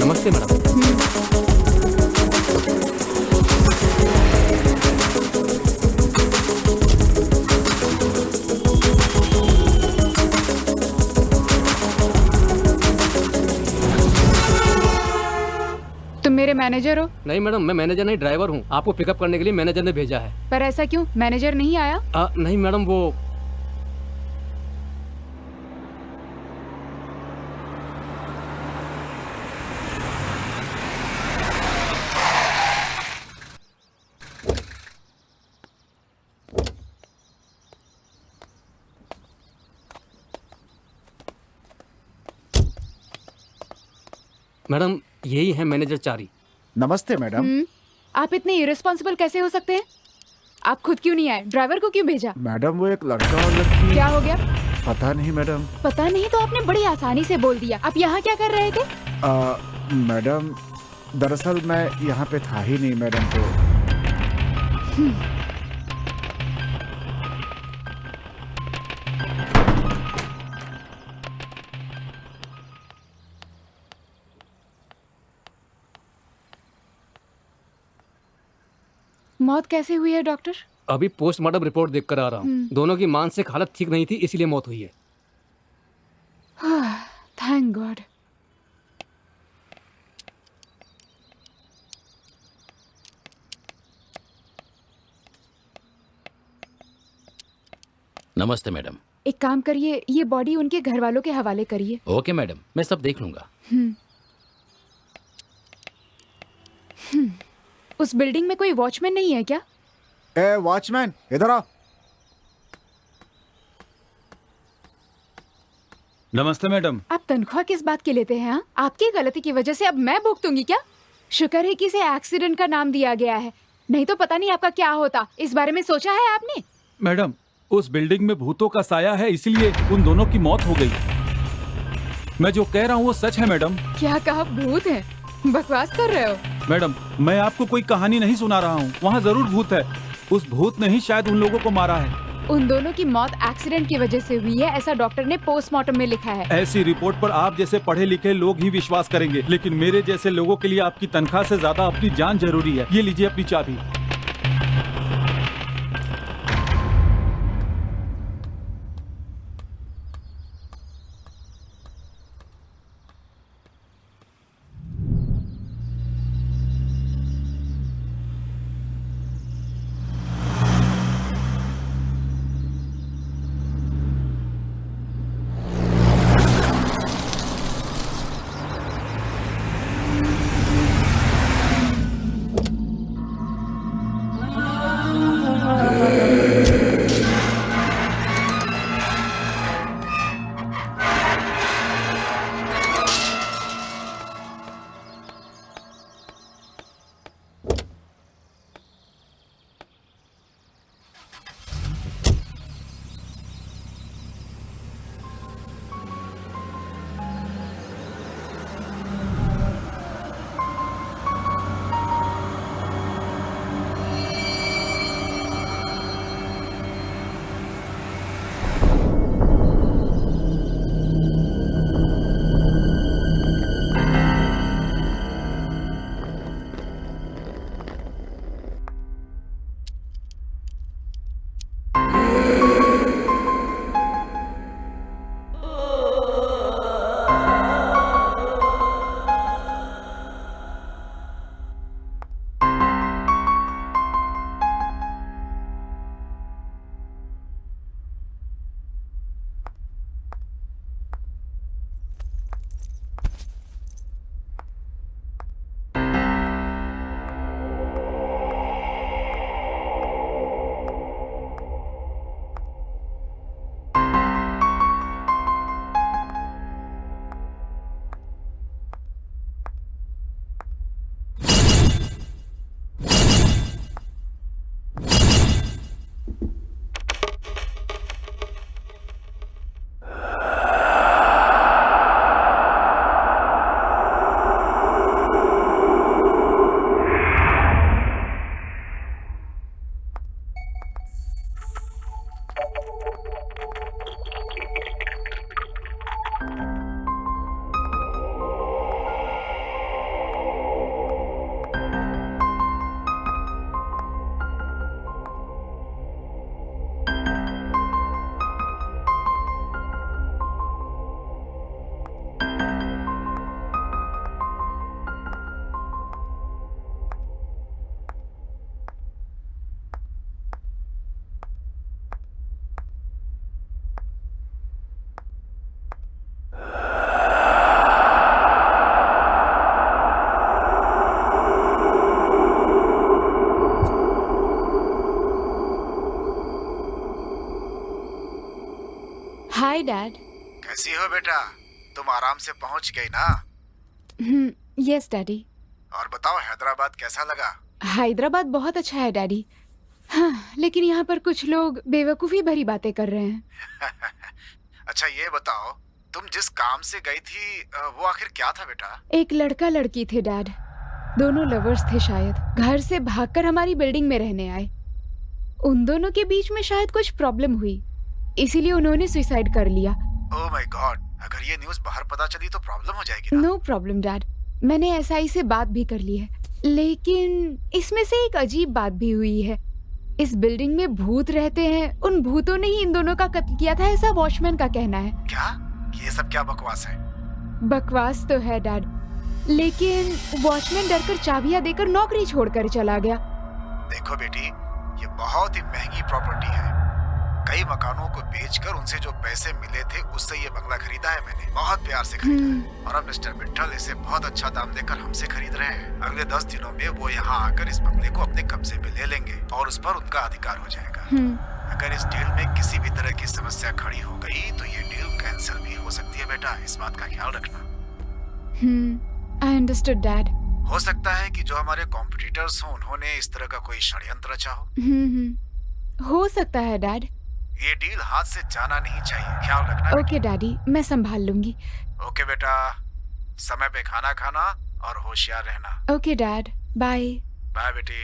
नमस्ते मैडम। तुम मेरे मैनेजर हो? नहीं मैडम, मैं मैनेजर नहीं, ड्राइवर हूँ। आपको पिकअप करने के लिए मैनेजर ने भेजा है। पर ऐसा क्यों, मैनेजर नहीं आया? नहीं मैडम, वो मैडम यही है मैनेजर चारी। नमस्ते मैडम। आप इतने इरेस्पॉन्सिबल कैसे हो सकते हैं? आप खुद क्यों नहीं आए? ड्राइवर को क्यों भेजा? मैडम वो एक लड़का और लड़की। क्या हो गया? पता नहीं मैडम। पता नहीं तो आपने बड़ी आसानी से बोल दिया। आप यहाँ क्या कर रहे थे? मैडम दरअसल मैं यहाँ पे था ही नहीं मैडम। तो मौत कैसे हुई है डॉक्टर? अभी पोस्टमार्टम रिपोर्ट देख कर आ रहा हूँ। दोनों की मानसिक हालत ठीक नहीं थी, इसीलिए मौत हुई है। Thank God. नमस्ते मैडम। एक काम करिए, ये बॉडी उनके घर वालों के हवाले करिए। ओके मैडम, मैं सब देख लूंगा। उस बिल्डिंग में कोई वॉचमैन नहीं है क्या? ए वॉचमैन इधर आओ। नमस्ते मैडम। आप तनख्वाह किस बात की लेते हैं? हाँ? आपकी गलती की वजह से अब मैं भुगतूंगी क्या? शुक्र है कि इसे एक्सीडेंट का नाम दिया गया है, नहीं तो पता नहीं आपका क्या होता। इस बारे में सोचा है आपने? मैडम उस बिल्डिंग में भूतों का साया है, इसलिए उन दोनों की मौत हो गई। मैं जो कह रहा हूँ वो सच है मैडम। क्या कहा? भूत है? बकवास कर रहे हो? मैडम मैं आपको कोई कहानी नहीं सुना रहा हूँ, वहाँ जरूर भूत है। उस भूत ने ही शायद उन लोगों को मारा है। उन दोनों की मौत एक्सीडेंट की वजह से हुई है, ऐसा डॉक्टर ने पोस्टमार्टम में लिखा है। ऐसी रिपोर्ट पर आप जैसे पढ़े लिखे लोग ही विश्वास करेंगे, लेकिन मेरे जैसे लोगों के लिए आपकी तनख्वाह से ज्यादा अपनी जान जरूरी है। ये लीजिए अपनी चाबी। डैड। कैसी हो बेटा? तुम आराम से पहुंच गई ना? Yes daddy. और बताओ हैदराबाद कैसा लगा? हैदराबाद बहुत अच्छा है डैडी। हाँ, लेकिन यहाँ पर कुछ लोग बेवकूफ़ी भरी बातें कर रहे हैं। अच्छा ये बताओ, तुम जिस काम से गई थी वो आखिर क्या था बेटा? एक लड़का लड़की थे डैड, दोनों लवर्स थे शायद। घर से भागकर हमारी बिल्डिंग में रहने आए। उन दोनों के बीच में शायद कुछ प्रॉब्लम हुई, इसीलिए उन्होंने सुसाइड कर लिया। ओह माय गॉड, अगर ये न्यूज़ बाहर पता चली तो प्रॉब्लम हो जाएगी ना? नो प्रॉब्लम डैड, मैंने एसआई से बात भी कर ली है। लेकिन इसमें से एक अजीब बात भी हुई है। इस बिल्डिंग में भूत रहते हैं, उन भूतों ने ही इन दोनों का कत्ल किया था, ऐसा वॉचमैन का कहना है। क्या? ये सब क्या बकवास है? बकवास तो है डैड, लेकिन वॉचमैन डरकर चाबियां देकर नौकरी छोड़कर चला गया। देखो बेटी, ये बहुत ही महंगी प्रॉपर्टी है। कई मकानों को बेचकर उनसे जो पैसे मिले थे उससे ये बंगला खरीदा है मैंने, बहुत प्यार से खरीदा है। और अब मिस्टर मिट्टल इसे बहुत अच्छा दाम देकर हमसे खरीद रहे हैं। अगले 10 दिनों में वो यहाँ आकर इस बंगले को अपने कब्जे में ले लेंगे और उस पर उनका अधिकार हो जाएगा। अगर इस डील में किसी भी तरह की समस्या खड़ी हो गई तो ये डील कैंसिल भी हो सकती है बेटा, इस बात का ख्याल रखना। I understood dad. हो सकता है कि जो हमारे कॉम्पिटिटर्स हों उन्होंने इस तरह का कोई षड्यंत्र रचा हो। हो सकता है डैड। ये डील हाथ से जाना नहीं चाहिए, ख्याल रखना। ओके डैडी, मैं संभाल लूंगी। ओके बेटा, समय पे खाना खाना और होशियार रहना। Okay dad, bye. बाय बेटी।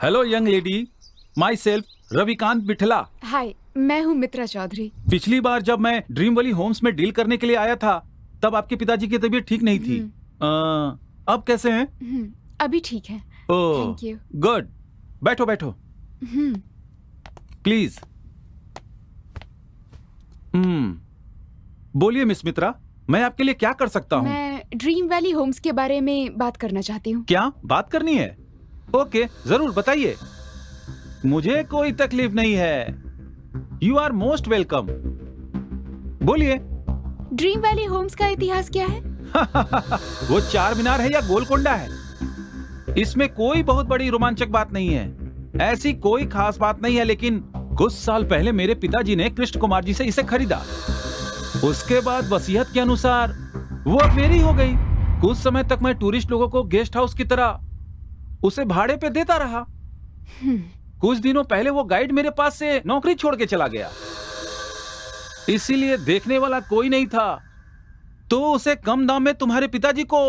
Hello young lady, myself Ravikant Bithla. Hi, मैं हूँ मित्रा चौधरी। पिछली बार जब मैं ड्रीम वैली होम्स में डील करने के लिए आया था तब आपके पिताजी की तबीयत ठीक नहीं थी। अब कैसे हैं? अभी ठीक है। ओह, थैंक यू। गुड। बैठो बैठो प्लीज। बोलिए मिस मित्रा, मैं आपके लिए क्या कर सकता हूँ? मैं ड्रीम वैली होम्स के बारे में बात करना चाहती हूँ। क्या बात करनी है? ओके, जरूर बताइए। मुझे कोई तकलीफ नहीं है। You are most welcome. बोलिए। ड्रीम वैली होम्स का इतिहास क्या है? वो चार मीनार है या गोलकोंडा है, इसमें कोई बहुत बड़ी रोमांचक बात नहीं है। ऐसी कोई खास बात नहीं है, लेकिन कुछ साल पहले मेरे पिताजी ने कृष्ण कुमार जी से इसे खरीदा। उसके बाद वसीयत के अनुसार वो अब मेरी हो गई। कुछ समय तक मैं टूरिस्ट लोगों को गेस्ट हाउस की तरह उसे भाड़े पे देता रहा। कुछ दिनों पहले वो गाइड मेरे पास से नौकरी छोड़ के चला गया, इसीलिए देखने वाला कोई नहीं था, तो उसे कम दाम में तुम्हारे पिताजी को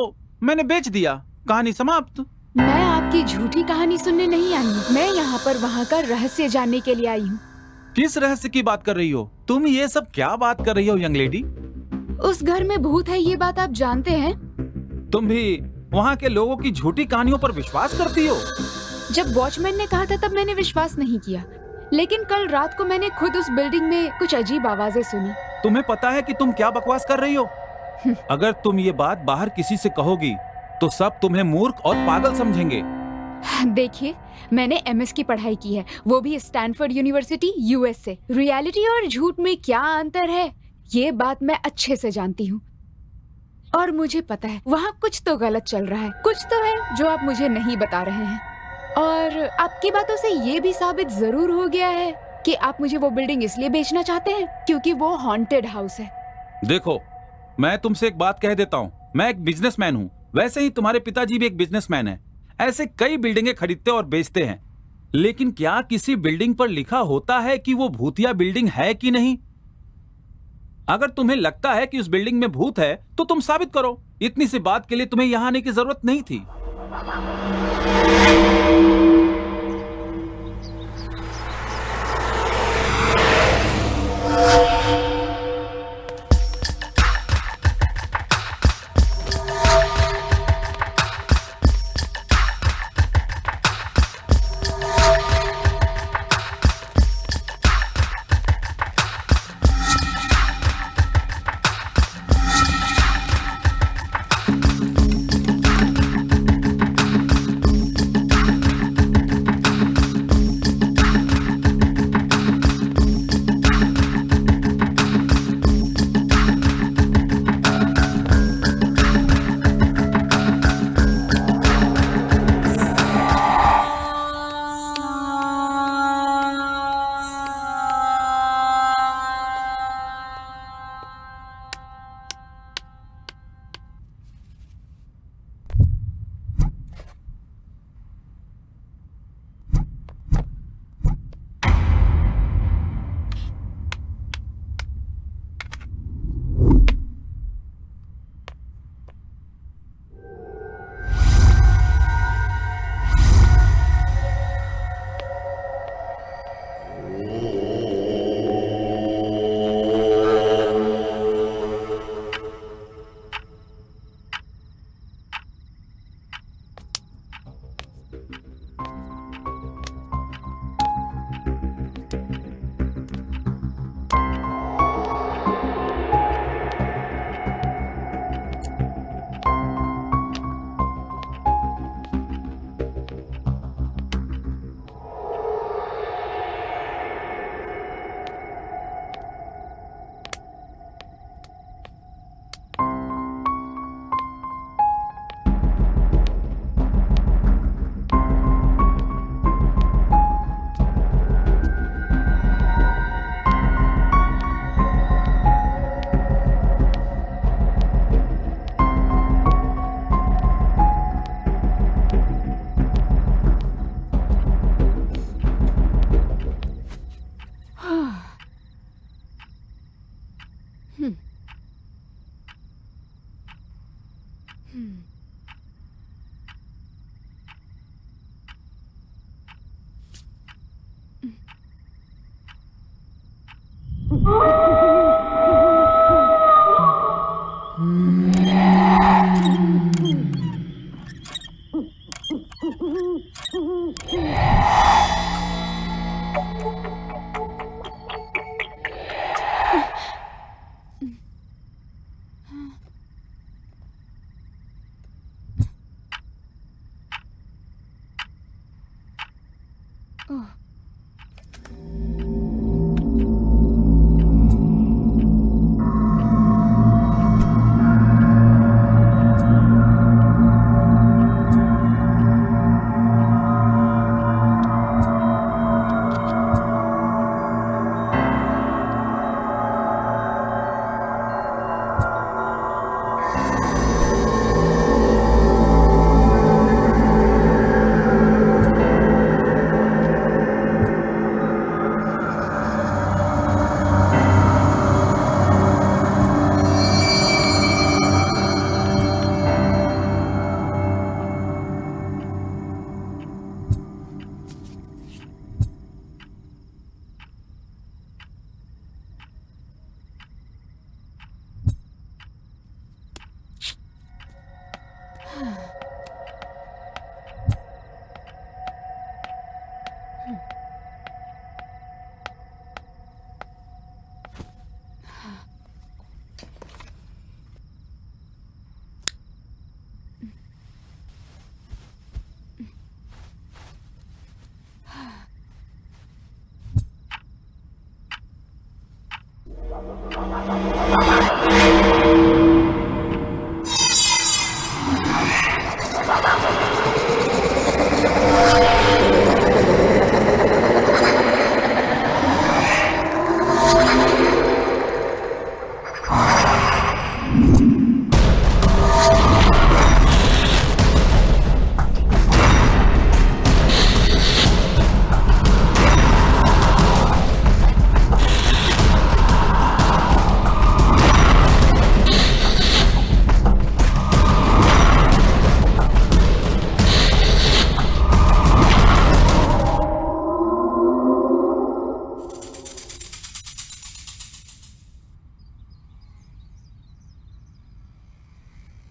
मैंने बेच दिया। कहानी समाप्त। मैं आपकी झूठी कहानी सुनने नहीं आई हूँ। मैं यहाँ पर वहाँ का रहस्य जानने के लिए आई हूँ। किस रहस्य की बात कर रही हो तुम? ये सब क्या बात कर रही हो यंग लेडी? उस घर में भूत है, ये बात आप जानते हैं? तुम भी वहाँ के लोगों की झूठी कहानियों पर विश्वास करती हो? जब वॉचमैन ने कहा था तब मैंने विश्वास नहीं किया, लेकिन कल रात को मैंने खुद उस बिल्डिंग में कुछ अजीब आवाजें सुनी। तुम्हें पता है कि तुम क्या बकवास कर रही हो? अगर तुम ये बात बाहर किसी से कहोगी तो सब तुम्हें मूर्ख और पागल समझेंगे। देखिए, मैंने एमएस की पढ़ाई की है, वो भी स्टैनफोर्ड यूनिवर्सिटी यूएस से। रियलिटी और झूठ में क्या अंतर है, ये बात मैं अच्छे से जानती हूँ। और मुझे पता है वहाँ कुछ तो गलत चल रहा है, कुछ तो है जो आप मुझे नहीं बता रहे हैं। और आपकी बातों से ये भी साबित जरूर हो गया है कि आप मुझे वो बिल्डिंग इसलिए बेचना चाहते हैं क्योंकि वो हॉन्टेड हाउस है। देखो, मैं तुमसे एक बात कह देता हूँ, मैं एक बिजनेसमैन हूँ, वैसे ही तुम्हारे पिताजी भी एक बिजनेसमैन है। ऐसे कई बिल्डिंगें खरीदते और बेचते हैं, लेकिन क्या किसी बिल्डिंग पर लिखा होता है कि वो भूतिया बिल्डिंग है कि नहीं? अगर तुम्हें लगता है कि उस बिल्डिंग में भूत है तो तुम साबित करो। इतनी सी बात के लिए तुम्हें यहाँ आने की जरूरत नहीं थी।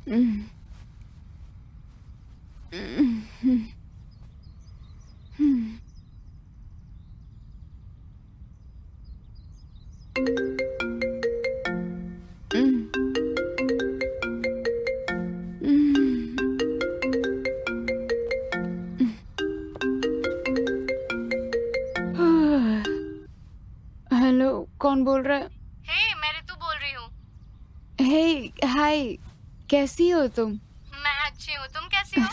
हेलो, कौन बोल रहा है? हे, मैं ऋतु बोल रही हूँ। हे, हाय, कैसी हो तुम? मैं अच्छी हूँ, तुम कैसी हो?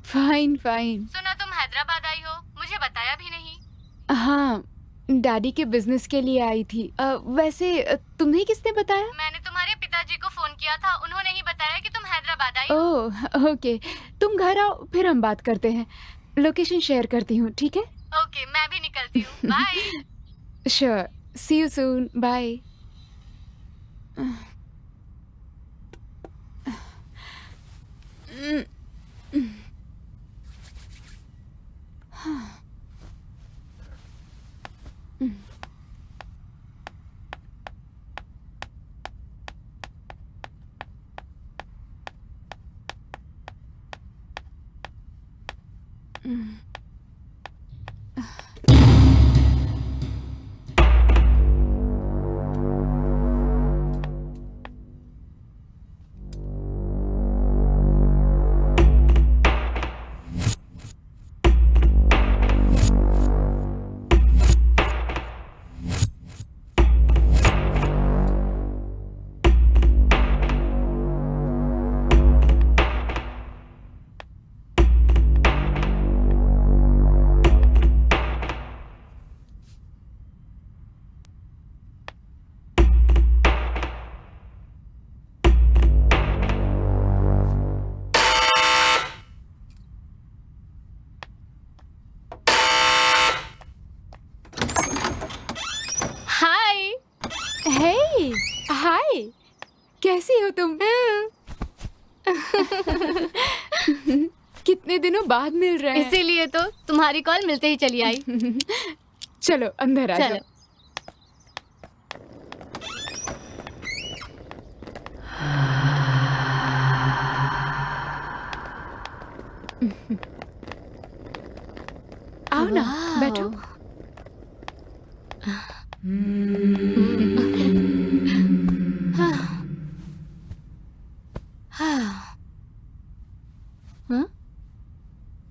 Fine fine. सुना तुम हैदराबाद आई हो, मुझे बताया भी नहीं। हाँ, डैडी के बिजनेस के लिए आई थी। वैसे तुम्हें किसने बताया? मैंने तुम्हारे पिताजी को फोन किया था, उन्होंने ही बताया कि तुम हैदराबाद आई हो। ओह, ओके, तुम घर आओ, फिर हम बात करते हैं। लोकेशन शेयर करती हूँ, ठीक है? ओके, मैं भी निकलती हूँ, bye. Sure, see you soon, bye. Hi. Hey, hi, कैसी हो तुम? कितने दिनों बाद मिल रहे हैं। इसीलिए तो तुम्हारी कॉल मिलते ही चली आई। चलो अंदर आ चलो। जाओ। आओ ना, वाह। बैठो। हाँ। हाँ?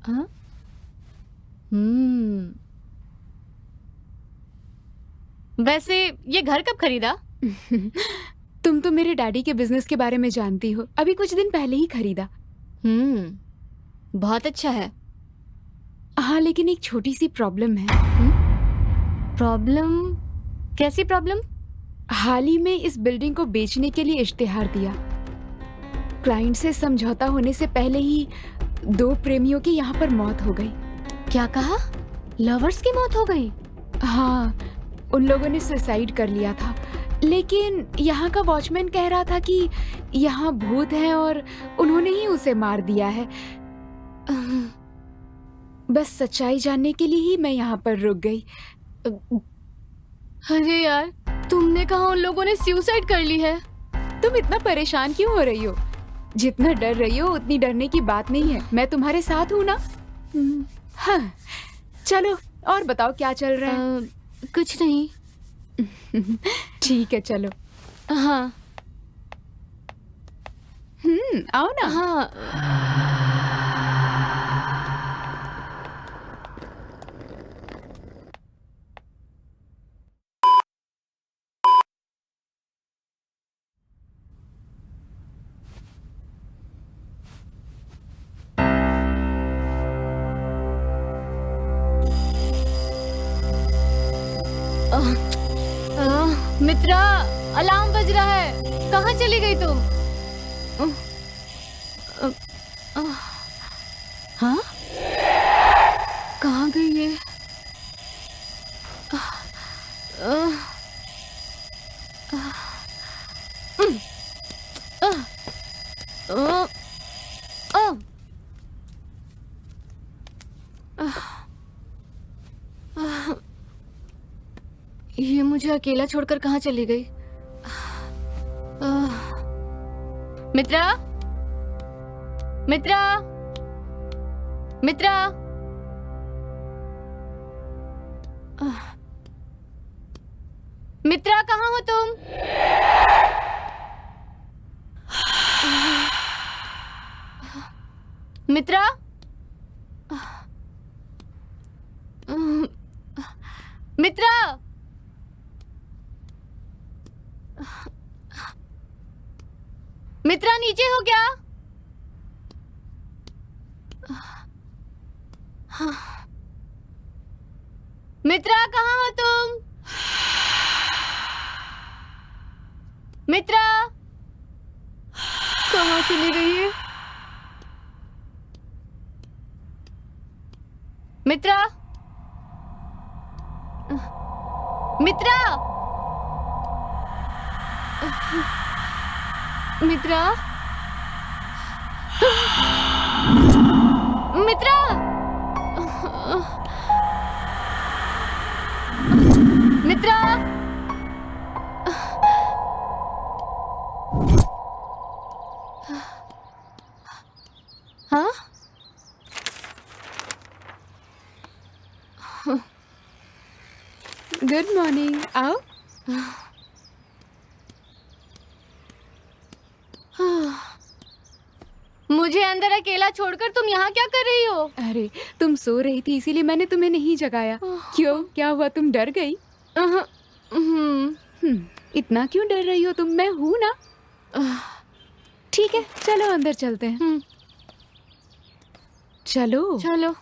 हाँ? हम्म। वैसे ये घर कब खरीदा? तुम तो मेरे डैडी के बिजनेस के बारे में जानती हो, अभी कुछ दिन पहले ही खरीदा। बहुत अच्छा है। हाँ, लेकिन एक छोटी सी प्रॉब्लम है। प्रॉब्लम? कैसी प्रॉब्लम? हाल ही में इस बिल्डिंग को बेचने के लिए इश्तिहार दिया। क्लाइंट से समझौता होने से पहले ही 2 प्रेमियों की यहाँ पर मौत हो गई। क्या कहा? लवर्स की मौत हो गई? हाँ, उन लोगों ने सुसाइड कर लिया था, लेकिन यहाँ का वॉचमैन कह रहा था कि यहाँ भूत है और उन्होंने ही उसे मार दिया है। बस सच्चाई जानने के लिए ही मैं यहाँ पर रुक गई। अरे यार, तुमने कहा उन लोगों ने सुसाइड कर ली है? तुम इतना परेशान क्यों हो रही हो? जितना डर रही हो उतनी डरने की बात नहीं है, मैं तुम्हारे साथ हूँ ना। हाँ, चलो और बताओ क्या चल रहा है? कुछ नहीं। ठीक है, चलो। हाँ। आओ ना। हाँ। मित्रा, अलार्म बज रहा है। कहाँ चली गई तुम? हाँ? कहाँ गई ये? ये मुझे अकेला छोड़कर कहाँ चली गई? मित्रा, मित्रा, मित्रा, मित्रा कहाँ हो तुम? मित्रा, मित्रा, मित्रा नीचे हो क्या? मित्रा कहाँ हो तुम? मित्रा कहाँ चली गई है? मित्रा, मित्रा, मित्रा, मित्रा, मित्रा, हाँ? गुड मॉर्निंग, आओ। मुझे अंदर अकेला छोड़कर तुम यहाँ क्या कर रही हो? अरे तुम सो रही थी इसीलिए मैंने तुम्हें नहीं जगाया। क्यों, क्या हुआ, तुम डर गई? इतना क्यों डर रही हो तुम? मैं हूं ना। ठीक है, चलो अंदर चलते हैं। चलो चलो।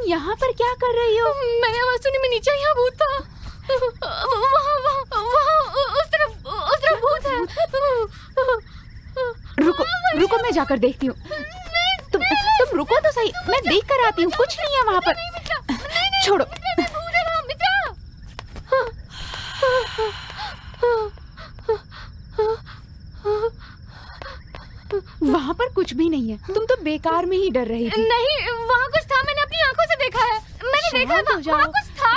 यहाँ पर क्या कर रही हो? मैंने आवाज सुनी, मैं नीचे, यहाँ भूत था। वहाँ उस तरफ भूत है। रुको रुको, मैं जाकर देखती हूँ। तुम रुको तो सही, मैं देख कर आती हूँ। कुछ नहीं है वहाँ पर, छोड़ो। वहाँ पर कुछ भी नहीं है, तुम तो बेकार में ही डर रही थी। नहीं, वहाँ कुछ था, मैंने अपनी आंखों से देखा है। मैंने देखा वहाँ कुछ था।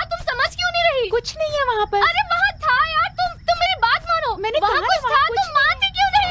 कुछ नहीं है वहाँ पर। अरे वहाँ था यार, तुम मेरी बात मानो। मैंने वहाँ कहा कुछ वहाँ था, कुछ तुम मानती क्यों नहीं?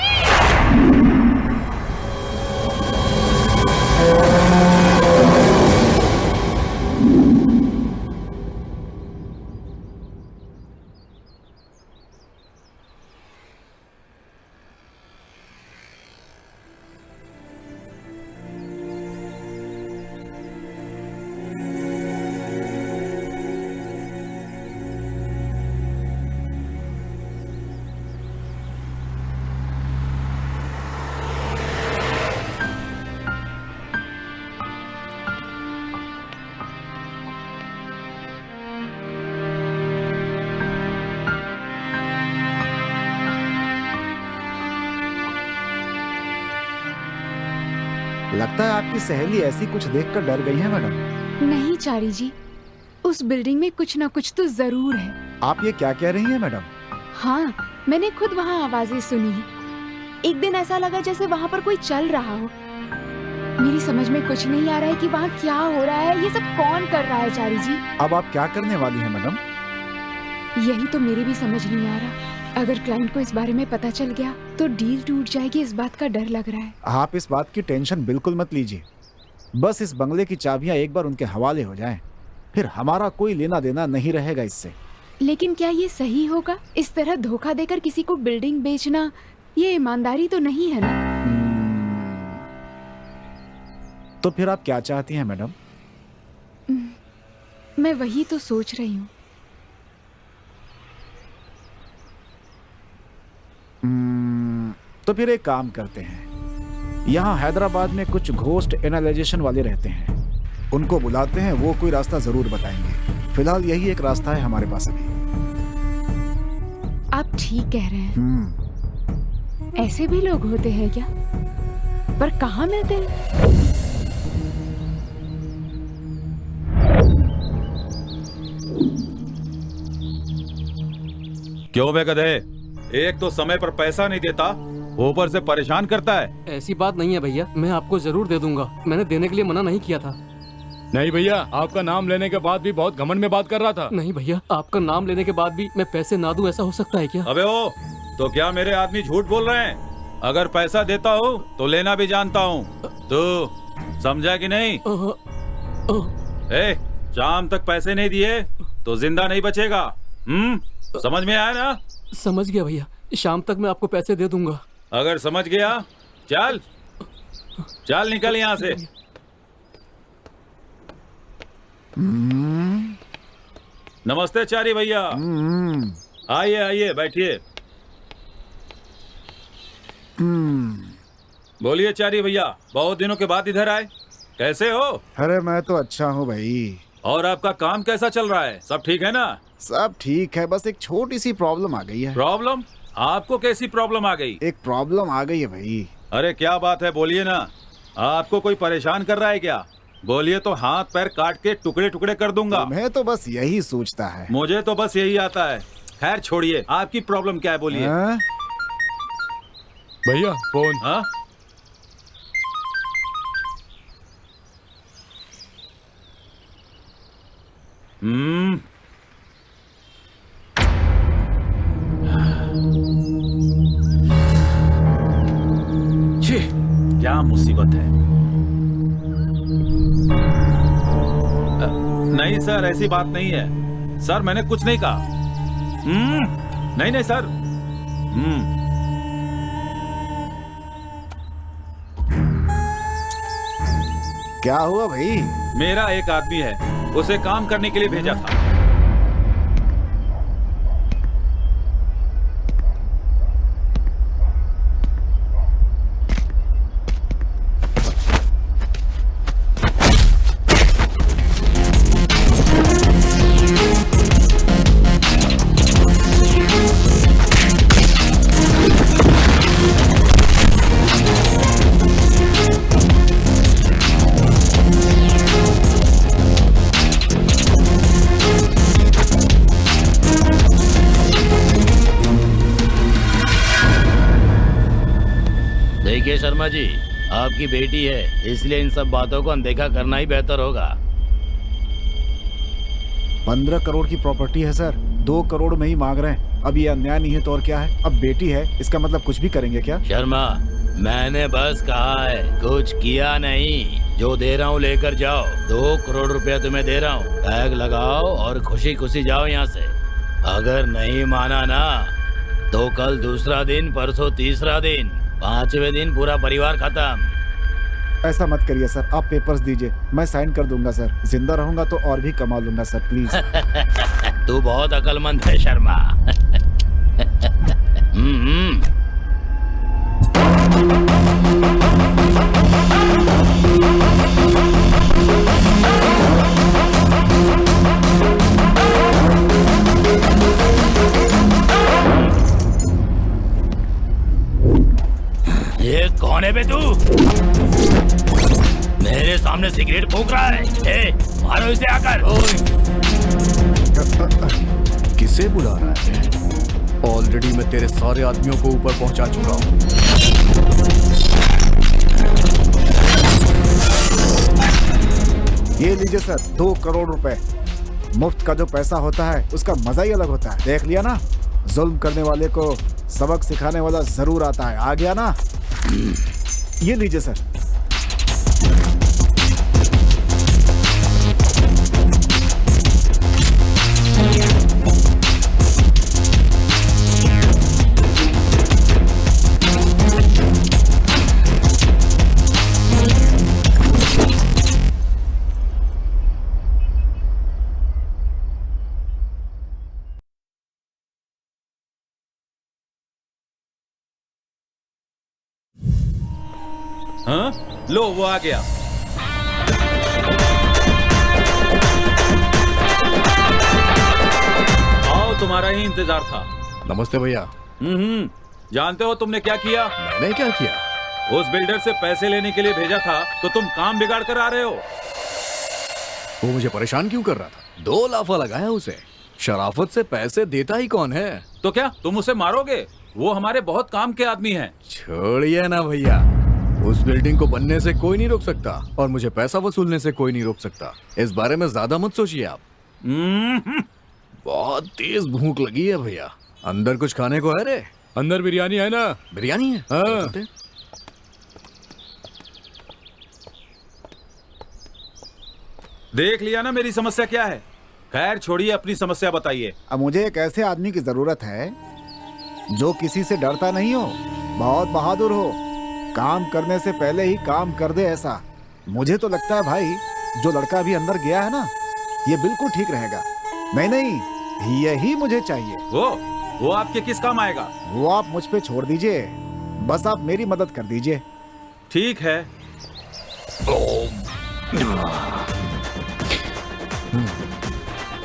लगता है आपकी सहेली ऐसी कुछ देखकर डर गई है मैडम। नहीं चारी जी, उस बिल्डिंग में कुछ ना कुछ तो जरूर है। आप ये क्या कह रही हैं मैडम? हाँ, मैंने खुद वहाँ आवाजें सुनी हैं। एक दिन ऐसा लगा जैसे वहाँ पर कोई चल रहा हो। मेरी समझ में कुछ नहीं आ रहा है कि वहाँ क्या हो रहा है, ये सब कौन कर रहा है चारी जी। अब आप क्या करने वाली हैं मैडम? यही तो मेरी भी समझ नहीं आ रहा। अगर क्लाइंट को इस बारे में पता चल गया तो डील टूट जाएगी, इस बात का डर लग रहा है। आप इस बात की टेंशन बिल्कुल मत लीजिए। बस इस बंगले की चाबियां एक बार उनके हवाले हो जाएं, फिर हमारा कोई लेना देना नहीं रहेगा इससे। लेकिन क्या ये सही होगा? इस तरह धोखा देकर किसी को बिल्डिंग बेचना, ये ईमानदारी तो नहीं है ना। तो फिर आप क्या चाहती हैं मैडम? मैं वही तो सोच रही हूँ। तो फिर एक काम करते हैं, यहाँ हैदराबाद में कुछ घोस्ट एनालाइजेशन वाले रहते हैं, उनको बुलाते हैं, वो कोई रास्ता जरूर बताएंगे। फिलहाल यही एक रास्ता है हमारे पास अभी। आप ठीक कह रहे हैं। ऐसे भी लोग होते हैं क्या? पर कहाँ मिलते हैं? क्यों बे गधे, एक तो समय पर पैसा नहीं देता, ऊपर से परेशान करता है। ऐसी बात नहीं है भैया, मैं आपको जरूर दे दूंगा। मैंने देने के लिए मना नहीं किया था। नहीं भैया, आपका नाम लेने के बाद भी बहुत घमंड में बात कर रहा था। नहीं भैया, आपका नाम लेने के बाद भी मैं पैसे ना दूं, ऐसा हो सकता है क्या? अबे ओ, तो क्या मेरे आदमी झूठ बोल रहे हैं? अगर पैसा देता हूँ तो लेना भी जानता हूँ। तू समझा कि नहीं? ए, शाम तक पैसे नहीं दिए तो जिंदा नहीं बचेगा। समझ में आया ना? समझ गया भैया, शाम तक मैं आपको पैसे दे दूंगा। अगर समझ गया, चल चल निकल यहाँ से। नमस्ते चारी भैया। आइए आइए, बैठिए। बोलिए चारी भैया, बहुत दिनों के बाद इधर आए, कैसे हो? अरे मैं तो अच्छा हूँ भाई। और आपका काम कैसा चल रहा है? सब ठीक है ना? सब ठीक है, बस एक छोटी सी प्रॉब्लम आ गई है। प्रॉब्लम? आपको कैसी प्रॉब्लम आ गई? एक प्रॉब्लम आ गई है भाई। अरे क्या बात है, बोलिए ना। आपको कोई परेशान कर रहा है क्या? बोलिए तो हाथ पैर काट के टुकड़े टुकड़े कर दूंगा। मैं तो बस यही सोचता है। मुझे तो बस यही आता है। खैर छोड़िए, आपकी प्रॉब्लम क्या है, बोलिए। हाँ? भैया फोन। हाँ? छी, क्या मुसीबत है। नहीं सर, ऐसी बात नहीं है सर, मैंने कुछ नहीं कहा। नहीं नहीं सर। क्या हुआ भाई? मेरा एक आदमी है, उसे काम करने के लिए भेजा था। देखिए शर्मा जी, आपकी बेटी है, इसलिए इन सब बातों को अनदेखा करना ही बेहतर होगा। 15 करोड़ की प्रॉपर्टी है सर, 2 करोड़ में ही मांग रहे हैं। अब ये अन्याय नहीं है तो और क्या है? अब बेटी है, इसका मतलब कुछ भी करेंगे क्या? शर्मा, मैंने बस कहा है, कुछ किया नहीं। जो दे रहा हूँ लेकर जाओ। 2 करोड़ रुपया तुम्हें दे रहा हूँ, बैग लगाओ और खुशी खुशी जाओ यहाँ से। अगर नहीं माना ना तो कल दूसरा दिन, परसों तीसरा दिन, 5वें दिन पूरा परिवार खत्म। ऐसा मत करिए सर, आप पेपर्स दीजिए, मैं साइन कर दूंगा सर। जिंदा रहूंगा तो और भी कमा लूंगा सर, प्लीज। तू बहुत अक्लमंद है शर्मा। ये कौन है बे तू? मेरे सामने सिगरेट फूंक रहा है। ए, मारो इसे आकर। किसे बुला रहा है? ऑलरेडी मैं तेरे सारे आदमियों को ऊपर पहुंचा चुका हूं। ये लीजिए सर, 2 करोड़ रुपए। मुफ्त का जो पैसा होता है उसका मजा ही अलग होता है। देख लिया ना, जुल्म करने वाले को सबक सिखाने वाला जरूर आता है। आ गया ना? ये लीजिए सर। हाँ? लो वो आ गया। आओ, तुम्हारा ही इंतजार था। नमस्ते भैया। जानते हो तुमने क्या किया? मैंने क्या किया? उस बिल्डर से पैसे लेने के लिए भेजा था तो तुम काम बिगाड़ कर आ रहे हो। वो मुझे परेशान क्यों कर रहा था? 2 लाफा लगाया उसे। शराफत से पैसे देता ही कौन है? तो क्या तुम उसे मारोगे? वो हमारे बहुत काम के आदमी हैं। छोड़िए ना भैया, उस बिल्डिंग को बनने से कोई नहीं रोक सकता और मुझे पैसा वसूलने से कोई नहीं रोक सकता। इस बारे में ज्यादा मत सोचिए आप। बहुत तेज भूख लगी है भैया। अंदर कुछ खाने को है रे? अंदर बिरयानी है ना? बिरयानी है? हाँ। देख लिया ना मेरी समस्या क्या है। खैर छोड़िए, अपनी समस्या बताइए। अब मुझे एक ऐसे आदमी की जरूरत है जो किसी से डरता नहीं हो, बहुत बहादुर हो, काम करने से पहले ही काम कर दे ऐसा। मुझे तो लगता है भाई, जो लड़का अभी अंदर गया है ना, ये बिल्कुल ठीक रहेगा। नहीं, यही मुझे चाहिए। वो आपके किस काम आएगा? वो आप मुझ पे छोड़ दीजिए, बस आप मेरी मदद कर दीजिए। ठीक है।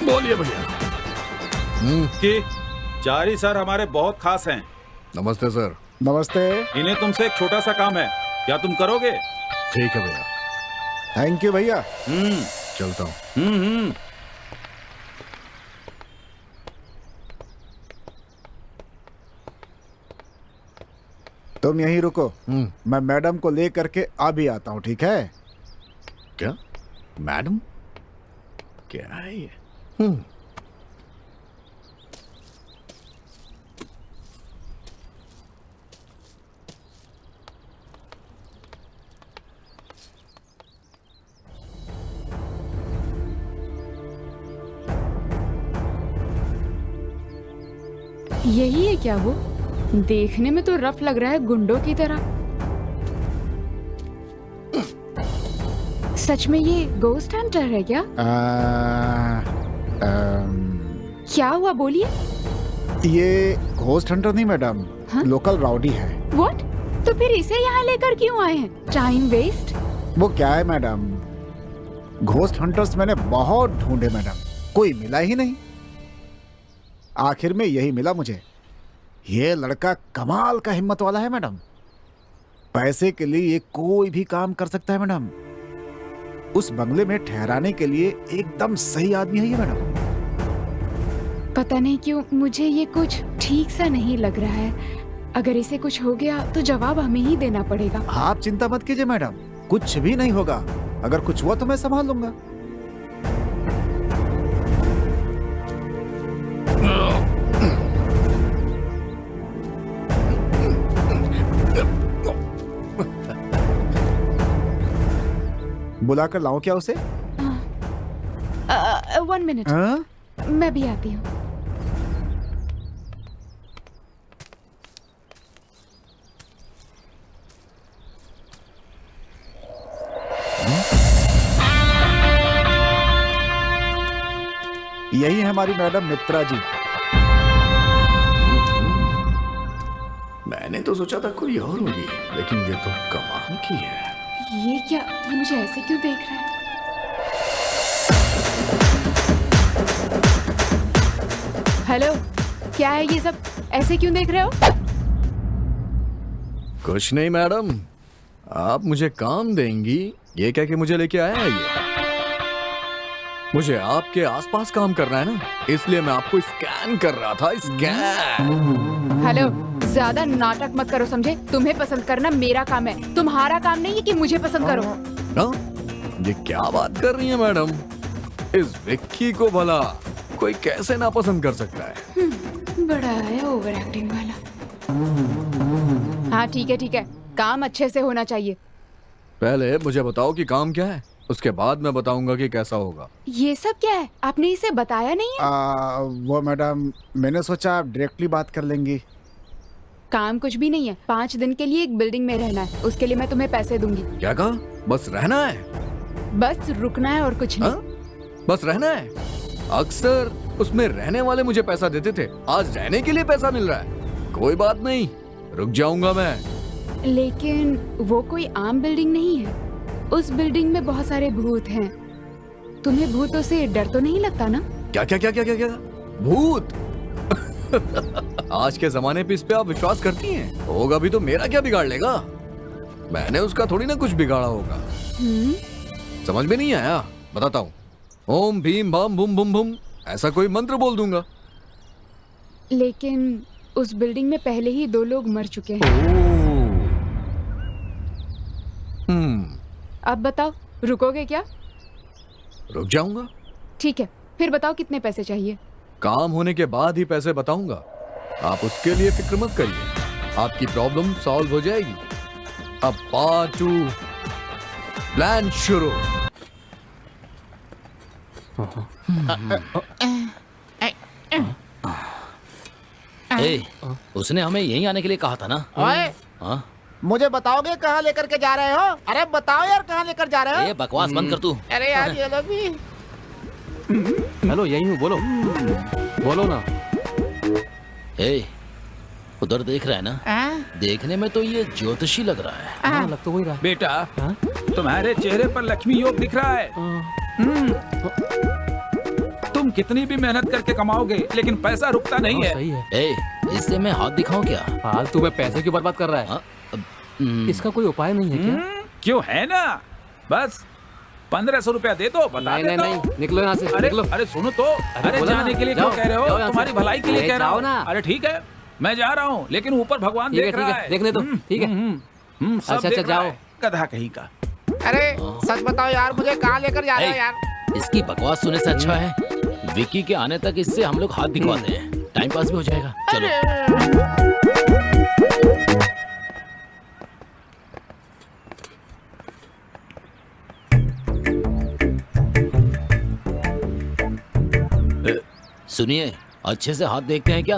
बोलिए भैया। कि चारी सर हमारे बहुत खास हैं। नमस्ते सर। नमस्ते। इन्हें तुमसे एक छोटा सा काम है, क्या तुम करोगे? ठीक है भैया। थैंक यू भैया। चलता हूँ। तुम यहीं रुको, मैं मैडम को ले करके अभी आता हूँ, ठीक है? क्या? मैडम? क्या है ये? यही है क्या वो? देखने में तो रफ लग रहा है, गुंडों की तरह। सच में ये गोस्ट हंटर है क्या? क्या हुआ, बोलिए। ये घोस्ट हंटर नहीं मैडम, लोकल राउडी है। व्हाट? तो फिर इसे यहाँ लेकर क्यों आए हैं? Time waste. वो क्या है मैडम, घोस्ट हंटर्स मैंने बहुत ढूंढे मैडम, कोई मिला ही नहीं। आखिर में यही मिला मुझे। ये लड़का कमाल का हिम्मत वाला है मैडम। पैसे के लिए ये कोई भी काम कर सकता है मैडम। उस बंगले में ठहराने के लिए एकदम सही आदमी है ये मैडम। पता नहीं क्यों मुझे ये कुछ ठीक सा नहीं लग रहा है। अगर इसे कुछ हो गया तो जवाब हमें ही देना पड़ेगा। आप चिंता मत कीजिए मैडम, कुछ भी नहीं होगा। अगर कुछ हुआ तो मैं संभाल लूंगा। बुला कर लाऊं क्या उसे? 1 मिनट, हाँ? मैं भी आती हूँ। यही है हमारी मैडम मित्रा जी। मैंने तो सोचा था कोई और होगी, लेकिन ये तो कमाल की है। ये क्या, ये मुझे ऐसे क्यों देख रहा है? हेलो, क्या है ये सब? ऐसे क्यों देख रहे हो? कुछ नहीं मैडम, आप मुझे काम देंगी ये कह के मुझे लेके आया है ये। मुझे आपके आसपास काम करना है ना, इसलिए मैं आपको स्कैन कर रहा था। स्कैन। हेलो, ज्यादा नाटक मत करो, समझे? तुम्हें पसंद करना मेरा काम है, तुम्हारा काम नहीं है कि मुझे पसंद करो। हाँ? ये क्या बात कर रही है मैडम? इस विक्की को भला कोई कैसे नापसंद कर सकता है? बड़ा है ओवर एक्टिंग वाला। हाँ ठीक है ठीक है, काम अच्छे से होना चाहिए। पहले मुझे बताओ कि काम क्या है, उसके बाद मैं बताऊंगा कि कैसा होगा। ये सब क्या है? आपने इसे बताया नहीं है? वो मैडम, मैंने सोचा आप डायरेक्टली बात कर लेंगी। काम कुछ भी नहीं है, 5 दिन के लिए एक बिल्डिंग में रहना है, उसके लिए मैं तुम्हें पैसे दूंगी। क्या कहा? बस रहना है? बस रुकना है और कुछ नहीं। हाँ? बस रहना है? अक्सर उसमें रहने वाले मुझे पैसा देते थे, आज रहने के लिए पैसा मिल रहा है। कोई बात नहीं, रुक जाऊंगा मैं। लेकिन वो कोई आम बिल्डिंग नहीं है, उस बिल्डिंग में बहुत सारे भूत हैं। तुम्हें भूतों से डर तो नहीं लगता ना? क्या क्या क्या क्या क्या क्या? भूत? आज के जमाने पे इस पे आप विश्वास करती हैं? होगा भी तो मेरा क्या बिगाड़ लेगा? मैंने उसका थोड़ी ना कुछ बिगाड़ा होगा। समझ में नहीं आया? बताता हूँ। ओम भीम बम बुम बुम बुम, ऐसा कोई मंत्र बोल दूंगा। लेकिन उस बिल्डिंग में पहले ही 2 लोग मर चुके हैं। अब बताओ, रुकोगे क्या? रुक जाऊंगा। ठीक है, फिर बताओ कितने पैसे चाहिए? काम होने के बाद ही पैसे बताऊंगा, आप उसके लिए फिक्र मत करिए, आपकी प्रॉब्लम सॉल्व हो जाएगी। अब पार्ट 2 प्लान शुरू। उसने हमें यहीं आने के लिए कहा था ना? ओए, हाँ? मुझे बताओगे कहाँ लेकर के जा रहे हो? अरे बताओ यार, कहाँ लेकर जा रहे ये हो? बकवास बंद कर तू। अरे यार ये लोग भी। हेलो, यही हूँ, बोलो बोलो ना। उधर देख रहा है ना? देखने में तो ये ज्योतिषी लग रहा है। हाँ, लग तो वही रहा है। बेटा, तुम्हारे चेहरे पर लक्ष्मी योग दिख रहा है। तुम कितनी भी मेहनत करके कमाओगे, लेकिन पैसा रुकता नहीं है। सही है। इससे मैं हाथ दिखाऊं क्या? फालतू में पैसे क्यों बर्बाद कर रहा है? इसका कोई उपाय नहीं है क्या? क्यों है ना, बस 1500 रुपया दे दो, बता नहीं देता नहीं हूं। नहीं, निकलो यहाँ से, अरे निकलो। अरे सुनो तो, अरे बोला जाने ना, के लिए जाओ, क्यों कह रहे हो? जाओ यहाँ तुम्हारी से। भलाई के लिए अरे कह रहा जाओ हूँ। ना। अरे ठीक है, मैं जा रहा हूँ, लेकिन ऊपर भगवान ठीक है, देख ठीक रहा है, है। देखने दो, ठीक है। सब अच्छा, देख रहा जाओ। है, गधा कहीं का। अरे सच बताओ यार, मुझे कहाँ लेकर जा रहे हो यार? इसकी बकवास सुनने से अच्छा है विक्की के आने तक इससे हम लोग हाथ दिखवाते हैं, टाइम पास भी हो जाएगा। चलो। सुनिए, अच्छे से हाथ देखते हैं क्या?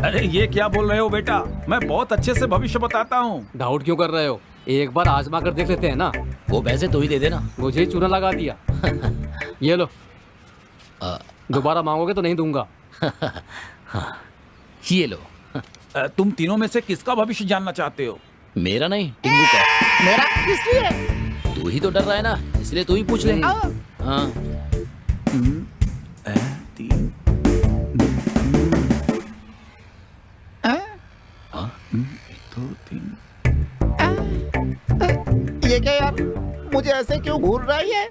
अरे ये क्या बोल रहे हो बेटा? मैं बहुत अच्छे से भविष्य बताता हूँ। डाउट क्यों कर रहे हो? एक बार आजमा कर देख लेते हैं ना। वो पैसे तो ही दे देना। मुझे ही चूना लगा दिया। ये लो, दोबारा मांगोगे तो नहीं दूंगा। ये लो। तुम तीनों में से किसका भविष्य जानना चाहते हो? मेरा नहीं, टिंगू का। मेरा किस लिए? तू ही तो डर रहा है ना, इसलिए तू ही पूछ ले। हाँ। ये क्या यार, मुझे ऐसे क्यों घूर रही है?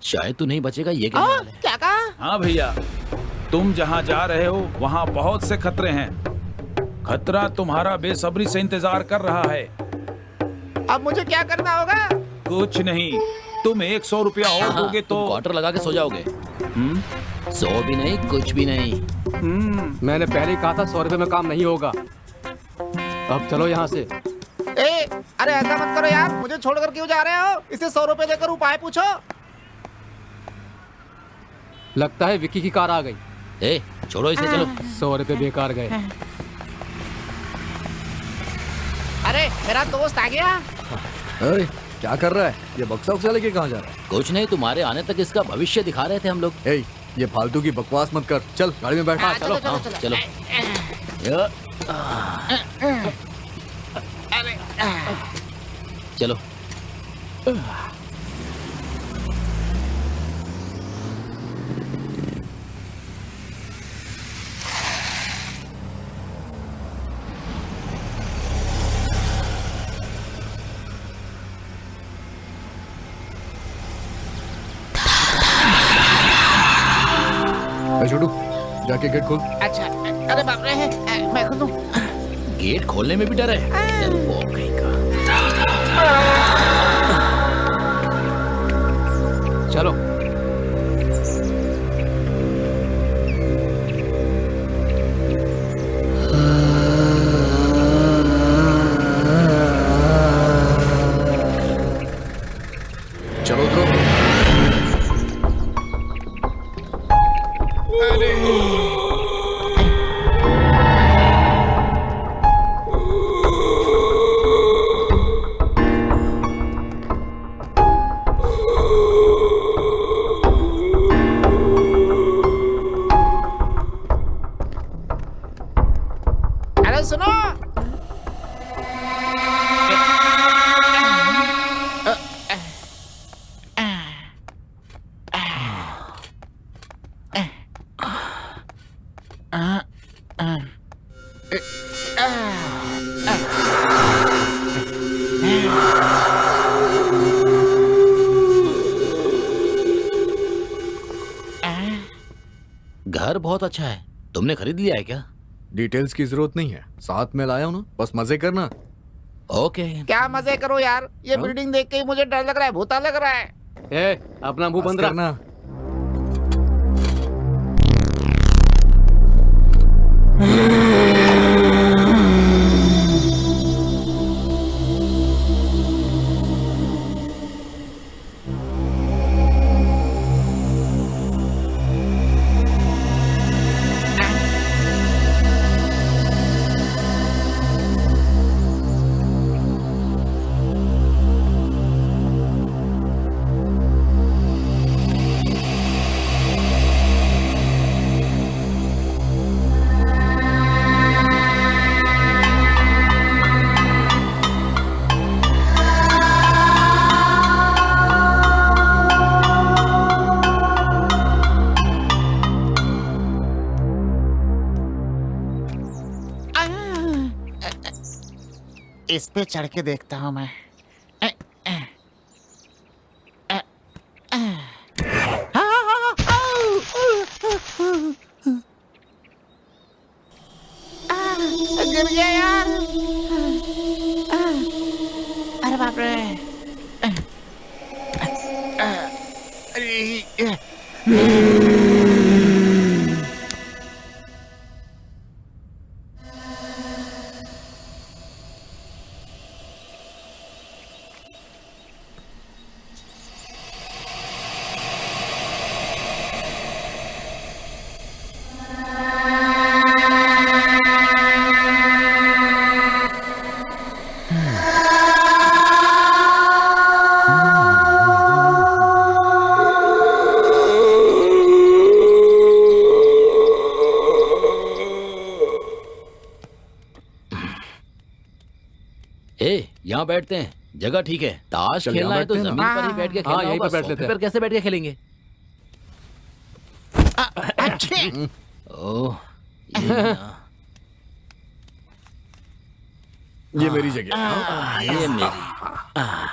शायद तू नहीं बचेगा, ये क्या हाल है? क्या कहा? हाँ भैया, तुम जहाँ जा रहे हो वहाँ बहुत से खतरे हैं। खतरा तुम्हारा बेसब्री से इंतजार कर रहा है। अब मुझे क्या करना होगा? कुछ नहीं, तुम 100 रुपया और दोगे तो तुम क्वार्टर लगा के सो जाओगे। 100 भी नहीं, कुछ भी नहीं। मैंने पहले ही कहा था 100 रुपए में काम नहीं होगा। अब चलो यहाँ से। अरे ऐसा मत करो यार, मुझे छोड़कर क्यों जा रहे हो? इसे 100 रुपए देकर उपाय पूछो। लगता है विक्की की कार आ गई। ए छोड़ो इसे, चलो। 100 रुपए बेकार गए। अरे मेरा दोस्त आ गया। अरे क्या कर रहा है ये? बक्सा उक्सा लेके कहाँ जा रहा है? कुछ नहीं, तुम्हारे आने तक इसका भविष्य दिखा रहे थे हम लोग। ए, ये फालतू की बकवास मत कर, चल गाड़ी में बैठ। चलो चलो चलो। चलो। छोटू जाके गेट खोल। अच्छा, अरे बाप रे, मैं खोलूं? गेट खोलने में भी डर है। चल, वो कहीं का। चलो। चलो उतरो। अरे सुनो, घर बहुत अच्छा है, तुमने खरीद लिया है क्या? डिटेल्स की जरूरत नहीं है, साथ में लाया हूं ना, बस मजे करना। ओके। क्या मजे करो यार, ये बिल्डिंग देख के ही मुझे डर लग रहा है, भूता लग रहा है। ए, अपना मुंह बंद रखना। इस पे चढ़ के देखता हूँ मैं। गिर गया यार। अरे बाप रे। यहाँ बैठते हैं, जगह ठीक है। ताश चल, खेलना यहाँ है तो बैठते हैं जमीन पर ही बैठ के खेलना यहीं होगा। पर बैठ लेते सोफे हैं। पर कैसे बैठ के खेलेंगे? ओह, ये मेरी जगह। ये मेरी।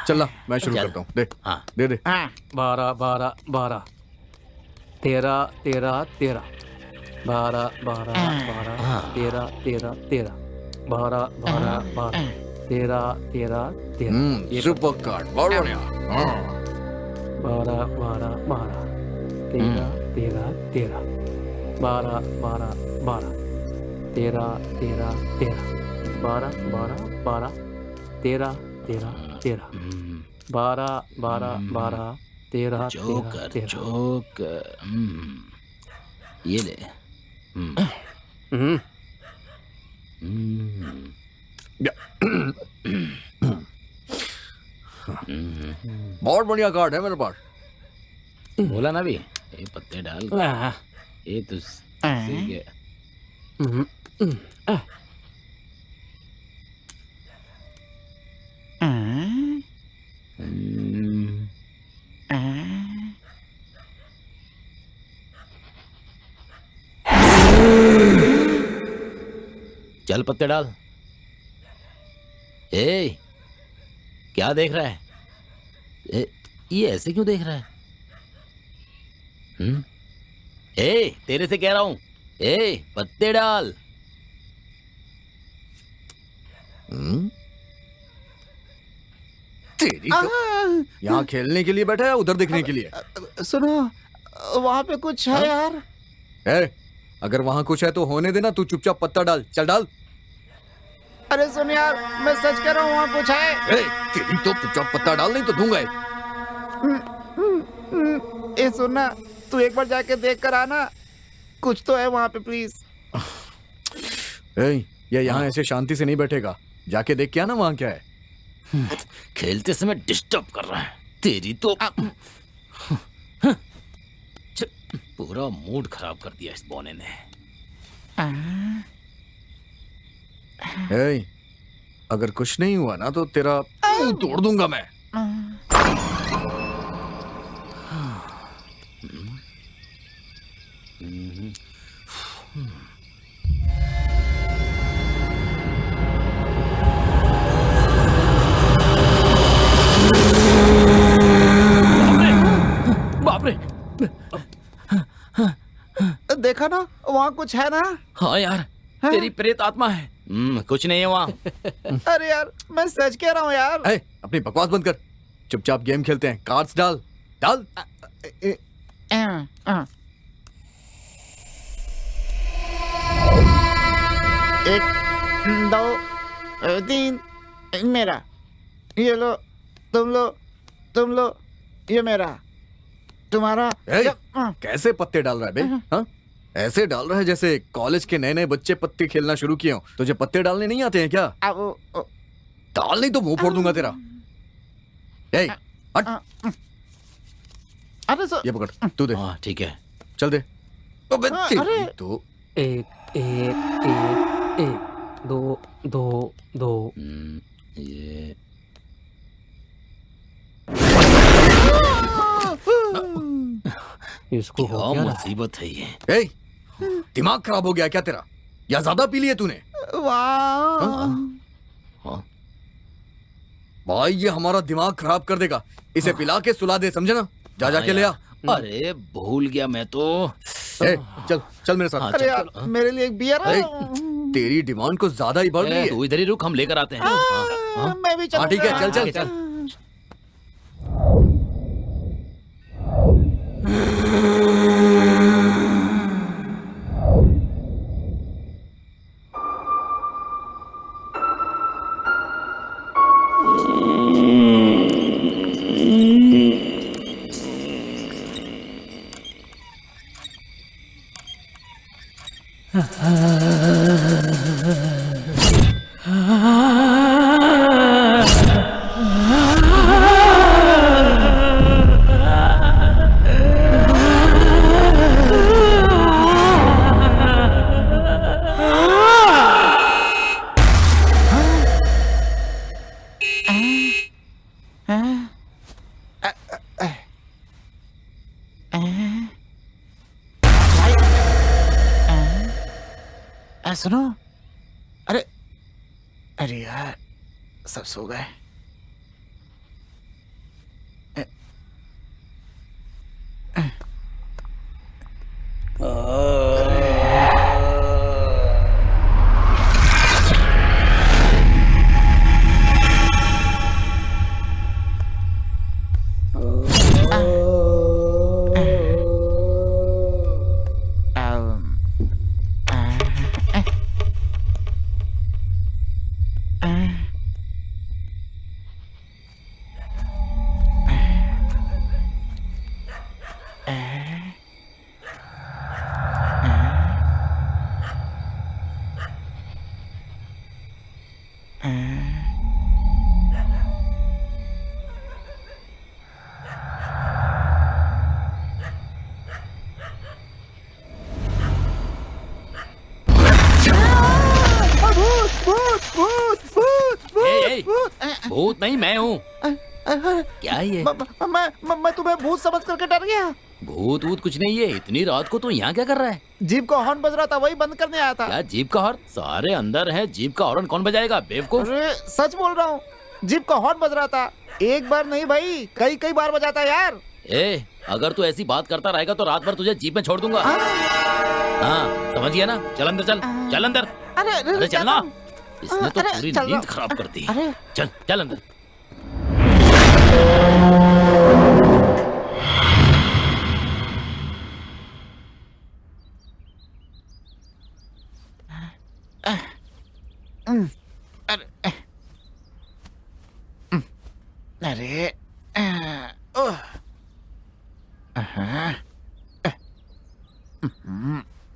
चल मैं शुरू चल। करता हूँ, दे हाँ। दे दे। 12 12 12 13 13 13 12 12 12 13 13 13 12 12 12 13 13 13 सुपर कार्ड, बहुत बढ़िया। 12 12 12 13 13 13 12 12 12 13 13 13 12 12 12 13 13 13 12 12 12 13 जोकर 13 जोकर ये ले। हम्म, बहुत बढ़िया कार्ड है मेरे पास। बोला ना भी, ये पत्ते डाल ये तो सही है। हम्म, चल पत्ते डाल। ए क्या देख रहा है? ये ऐसे क्यों देख रहा है? तेरे से कह रहा हूं, पत्ते डाल। तेरी यहाँ खेलने के लिए बैठा है, उधर देखने के लिए? सुनो, वहाँ पे कुछ है यार। अगर वहाँ कुछ है तो होने देना, तू चुपचाप पत्ता डाल, चल डाल। अरे सुन यार, मैं सच कह रहा हूँ, वहाँ कुछ है। तेरी तो चुपचाप पत्ता डाल, नहीं तो दूंगा। ये सुनना, तू एक बार जाके देख कर आना, कुछ तो है वहाँ पे प्लीज। ये यहाँ ऐसे शांति से नहीं बैठेगा, जाके देख के आना वहाँ क्या है। खेलते समय डिस्टर्ब कर रहा है, तेरी तो पूरा मूड खराब कर दिया इस बौने ने। अगर कुछ नहीं हुआ ना तो तेरा मुंह तोड़ दूंगा मैं। बाप रे, देखा ना, वहाँ कुछ है ना। हाँ यार, तेरी प्रेत आत्मा है। कुछ नहीं है वहाँ। अरे यार, मैं सच कह रहा हूँ यार। अपनी बकवास बंद कर, चुपचाप गेम खेलते हैं। कार्ड्स डाल डाल। 1 2 3 मेरा, ये लो, तुम लो, ये मेरा, तुम्हारा। कैसे पत्ते डाल रहा है बे? हाँ? ऐसे डाल रहा है जैसे कॉलेज के नए नए बच्चे पत्ते खेलना शुरू किए हो। तुझे पत्ते डालने नहीं आते हैं क्या? डाल नहीं तो मुंह फोड़ दूंगा तेरा। हट। अरे ये पकड़, तू दे। हाँ ठीक है, चल दे। अबे अरे तो 1 1 1 1 2 2 2। ये इसको हो क्या गया ना। मुसीबत है ये। दिमाग खराब हो गया क्या तेरा, या ज्यादा पी लिए तूने? भाई ये हमारा दिमाग खराब कर देगा, इसे पिला के सुला दे, समझे ना? जा जाके ले आ। अरे भूल गया मैं तो। चल चल मेरे साथ। अरे यार, मेरे लिए एक बियर है। तेरी डिमांड को ज्यादा ही बढ़ रही है। तू इधर ही रुक, हम लेकर आते हैं। मैं भी चलूंगा। ठीक है, चल चल चल। सुनो, अरे यार, सब सो गए। ए, भूत नहीं, मैं हूँ। क्या है ये? मैं तुम्हें भूत समझ करके डर गया। भूत वूत कुछ नहीं है। इतनी रात को तू यहाँ क्या कर रहा है? जीप का हॉर्न बज रहा था, वही बंद करने आया था। क्या जीप का हॉर्न? सारे अंदर हैं, जीप का हॉर्न कौन बजाएगा बेवकूफ? अरे सच बोल रहा हूँ, जीप का हॉर्न बज रहा था। एक बार नहीं भाई, कई कई बार बजाता है यार। ए, अगर तू ऐसी बात करता रहेगा तो रात भर तुझे जीप में छोड़ दूंगा। हाँ, समझ गया ना? चल अंदर, चल अंदर। अरे चलना। इसने तो पूरी नींद खराब कर दी। चल चल अंदर। अरे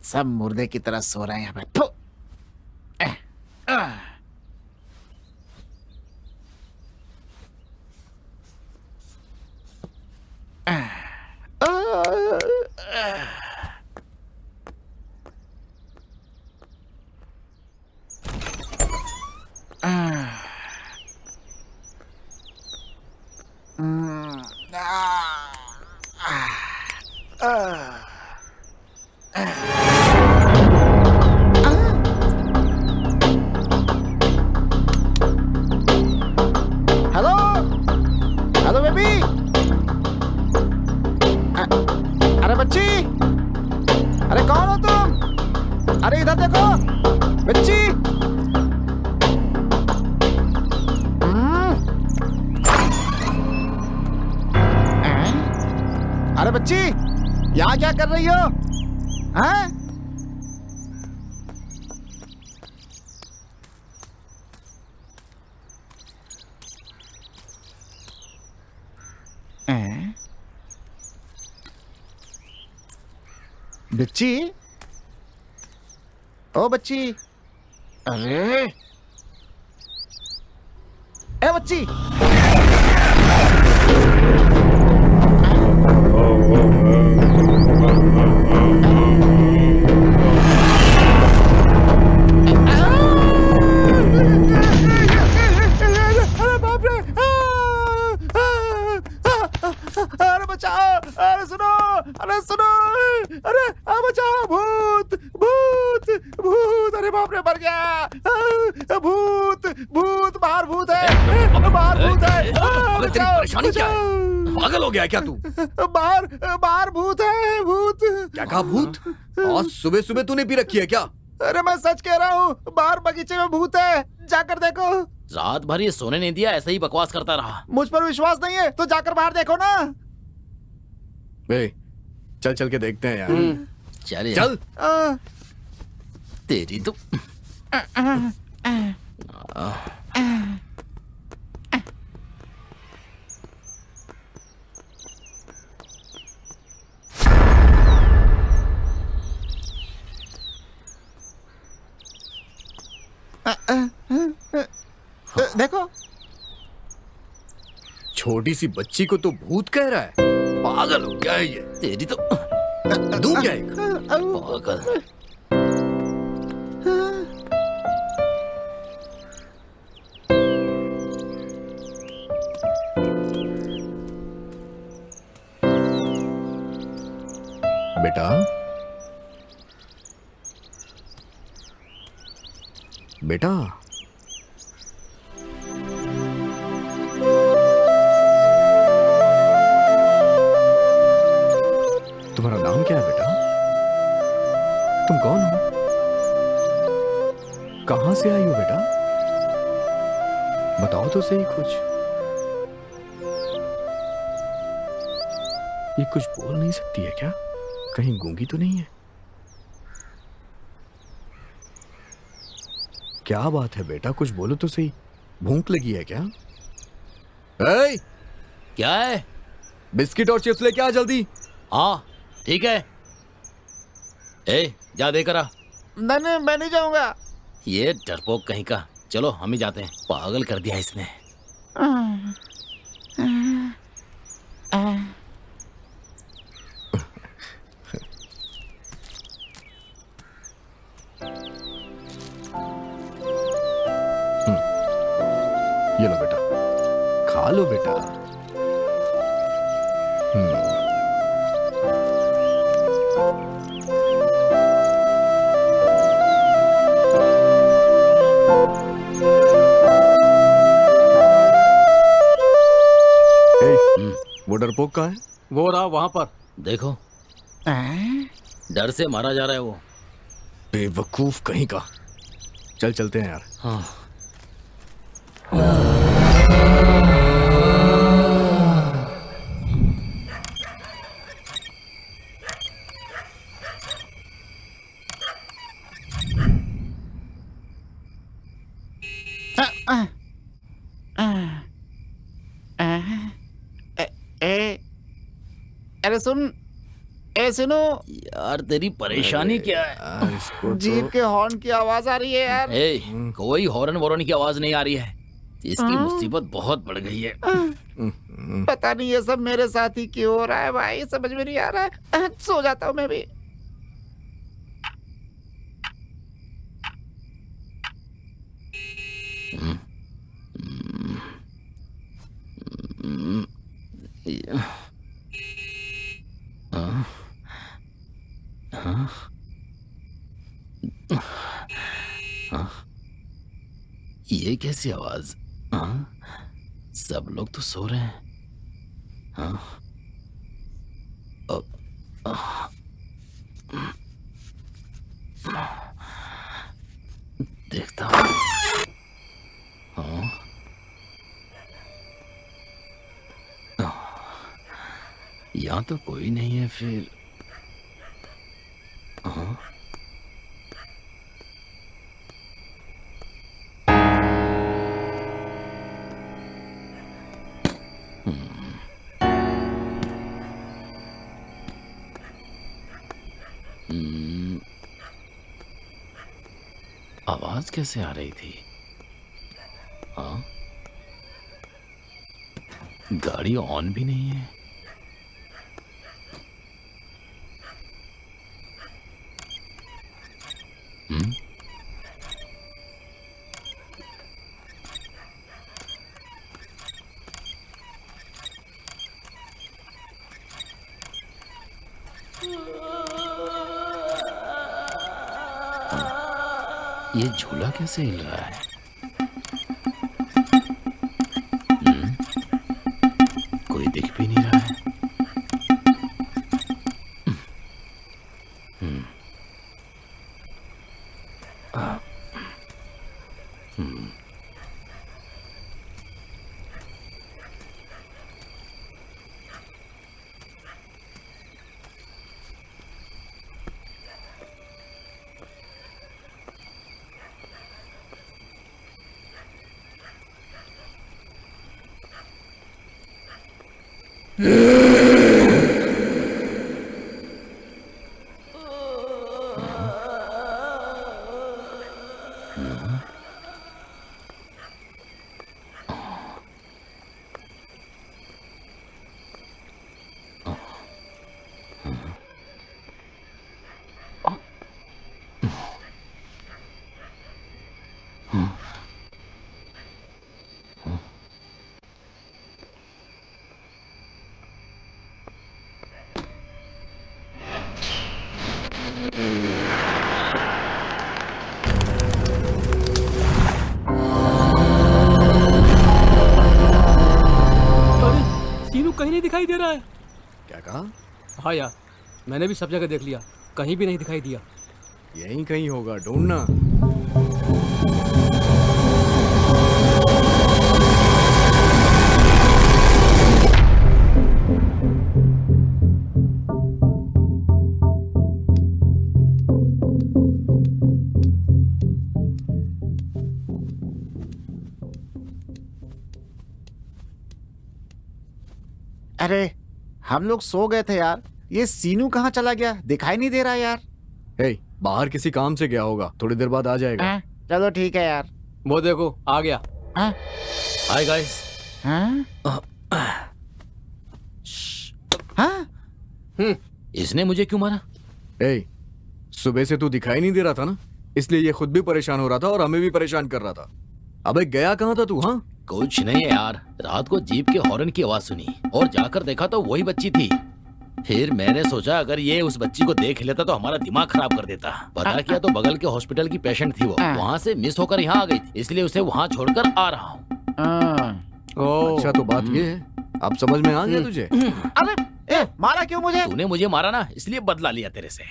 सब मुर्दे की तरह सो रहे हैं यहाँ पे। Hello hello baby. अरे बच्ची, अरे कौन हो तुम? अरे इधर देखो बच्ची। अरे बच्ची, यहाँ क्या कर रही हो? हाँ? बच्ची, ओ बच्ची, अरे ए बच्ची। अरे बाप रे, अरे बचाओ, अरे सुनो, अरे सुनो, अरे बचाओ, भूत भूत भूत, अरे बाप रे मर गया। भूत भूत, बाहर भूत है, बाहर भूत है। अबे तेरी परेशानी क्या है? पागल हो गया है क्या तू? बाहर बाहर भूत है, भूत। क्या कहा भूत? आज सुबह सुबह तूने पी रखी है क्या? अरे मैं सच कह रहा हूँ, बाहर बगीचे में भूत है, जाकर देखो। रात भर ये सोने नहीं दिया, ऐसे ही बकवास करता रहा। मुझ पर विश्वास नहीं है तो जाकर बाहर देखो ना। बे, चल चल के देखते हैं यार। चल चल। तेरी तो देखो, छोटी सी बच्ची को तो भूत कह रहा है। पागल हो गया है ये। तेरी तो दूं क्या एक? पागल। बेटा, बेटा, तुम्हारा नाम क्या है बेटा? तुम कौन हो? कहां से आई हो बेटा? बताओ तो सही कुछ। ये कुछ बोल नहीं सकती है क्या? कहीं गूंगी तो नहीं है? क्या बात है बेटा, कुछ बोलो तो सही। भूख लगी है क्या? ए, क्या है? बिस्किट और चिप्स लेके आ जल्दी। हाँ ठीक है। ए, जा देकर आ। नहीं, मैं नहीं जाऊंगा। ये डरपोक कहीं का। चलो हम ही जाते हैं। पागल कर दिया इसने। लो बेटा। वो डरपोक कहाँ है? वो रहा वहां पर। देखो, डर से मारा जा रहा है वो। बेवकूफ कहीं का। चल चलते हैं यार। हाँ। अरे सुन, ए सुनो यार तेरी परेशानी क्या है? यार इसको जीप के हॉर्न की आवाज आ रही है यार। ए, कोई हॉर्न वॉर्न की आवाज नहीं आ रही है। इसकी मुसीबत बहुत बढ़ गई है। पता नहीं ये सब मेरे साथ ही क्यों हो रहा है भाई, समझ में नहीं आ रहा है। सो जाता हूँ मैं भी। ये कैसी आवाज? सब लोग तो सो रहे हैं। देखता हूँ। यहाँ तो कोई नहीं है फिर। आवाज कैसे आ रही थी? हाँ, गाड़ी ऑन भी नहीं है। ये झूला कैसे हिल रहा है? कोई दिख भी नहीं रहा है। सीनू कहीं नहीं दिखाई दे रहा है। क्या कहा? हाँ यार, मैंने भी सब जगह देख लिया, कहीं भी नहीं दिखाई दिया। यहीं कहीं होगा, ढूंढना। अरे हम लोग सो गए थे यार, ये सीनू कहाँ चला गया? दिखाई नहीं दे रहा यार। हे, बाहर किसी काम से गया होगा, थोड़ी देर बाद आ जाएगा। चलो ठीक है यार। वो देखो आ गया। Hi guys. इसने मुझे क्यों मारा? हे, सुबह से तू दिखाई नहीं दे रहा था ना, इसलिए ये खुद भी परेशान हो रहा था और हमें भी परेशान कर रहा था। अबे गया कहाँ था तू? हाँ, कुछ नहीं है यार, रात को जीप के हॉर्न की आवाज सुनी और जाकर देखा तो वही बच्ची थी। फिर मैंने सोचा अगर ये उस बच्ची को देख लेता तो हमारा दिमाग खराब कर देता। पता किया तो बगल के हॉस्पिटल की पेशेंट थी वो, वहाँ से मिस होकर यहाँ आ गई थी, इसलिए उसे वहाँ छोड़कर आ रहा हूँ। अच्छा तो बात ये है, अब समझ में आ गया तुझे? अरे मारा क्यों मुझे? तूने मुझे मारा ना, इसलिए बदला लिया तेरे से।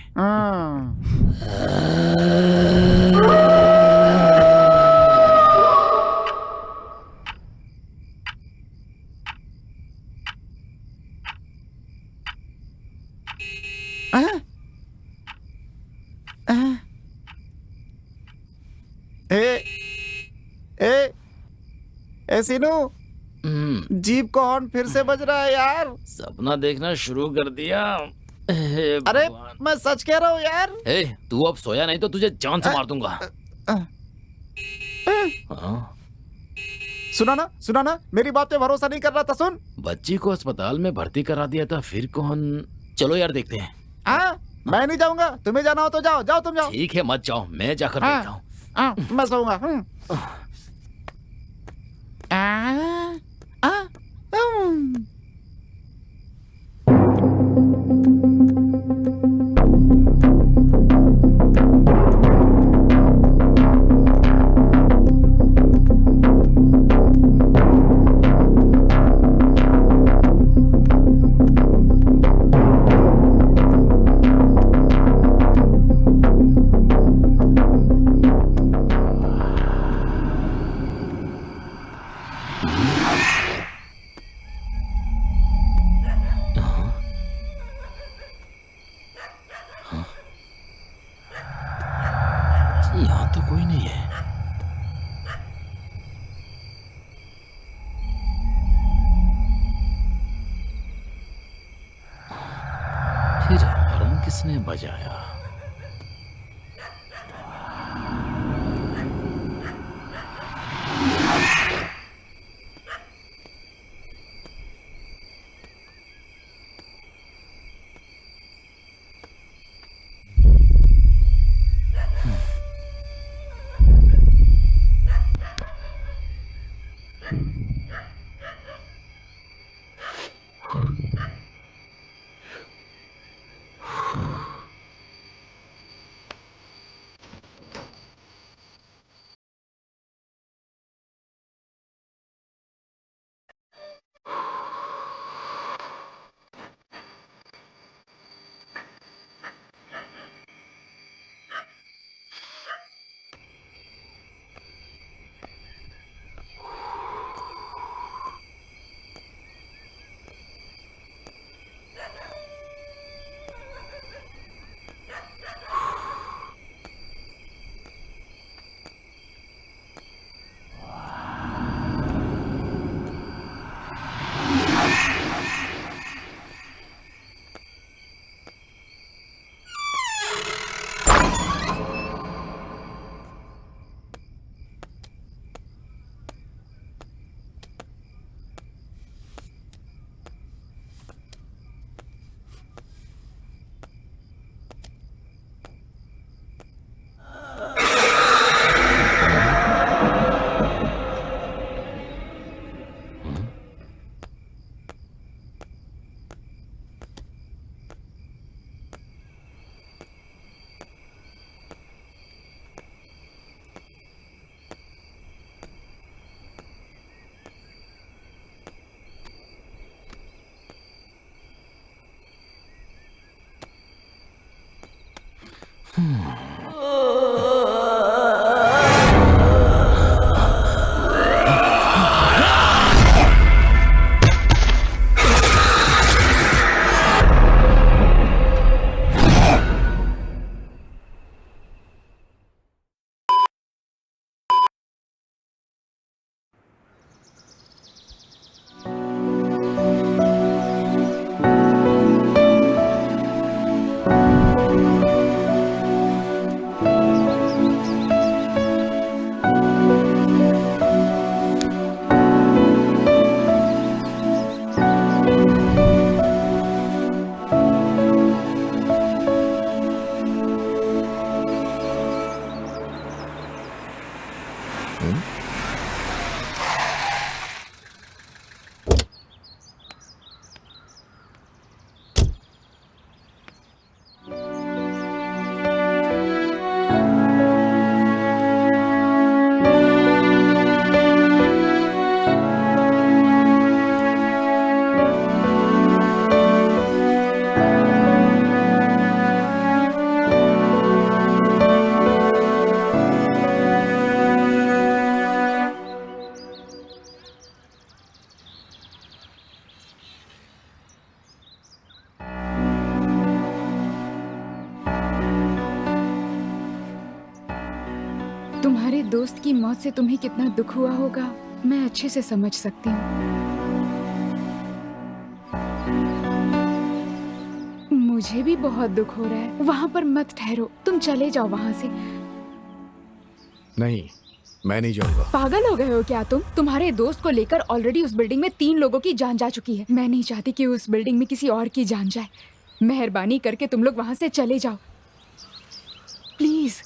सीनू, जीप का हॉर्न फिर से बज रहा है यार। सपना देखना शुरू कर दिया। अरे मैं सच कह रहा हूँ यार। तू अब सोया नहीं तो तुझे जान से मार दूंगा। सुना ना, मेरी बात पे भरोसा नहीं कर रहा था। सुन, बच्ची को अस्पताल में भर्ती करा दिया था, फिर कौन? चलो यार देखते हैं। मैं नहीं जाऊंगा, तुम्हें जाना हो तो जाओ, तुम जाओ। ठीक है मत जाओ, मैं जाकर देखता हूँ। मैं सोऊंगा। यहाँ तो कोई नहीं है। फिर हॉर्न किसने बजाया? तुम्हारे दोस्त की मौत से तुम्हें कितना दुख हुआ होगा मैं अच्छे से समझ सकती हूँ। मुझे भी बहुत दुख हो रहा है। वहाँ पर मत ठहरो, तुम चले जाओ वहाँ से। नहीं, मैं नहीं जाऊंगा। पागल हो गए हो क्या तुम? तुम्हारे दोस्त को लेकर ऑलरेडी उस बिल्डिंग में 3 लोगों की जान जा चुकी है। मैं नहीं चाहती कि उस बिल्डिंग में किसी और की जान जाए। मेहरबानी करके तुम लोग वहाँ से चले जाओ प्लीज।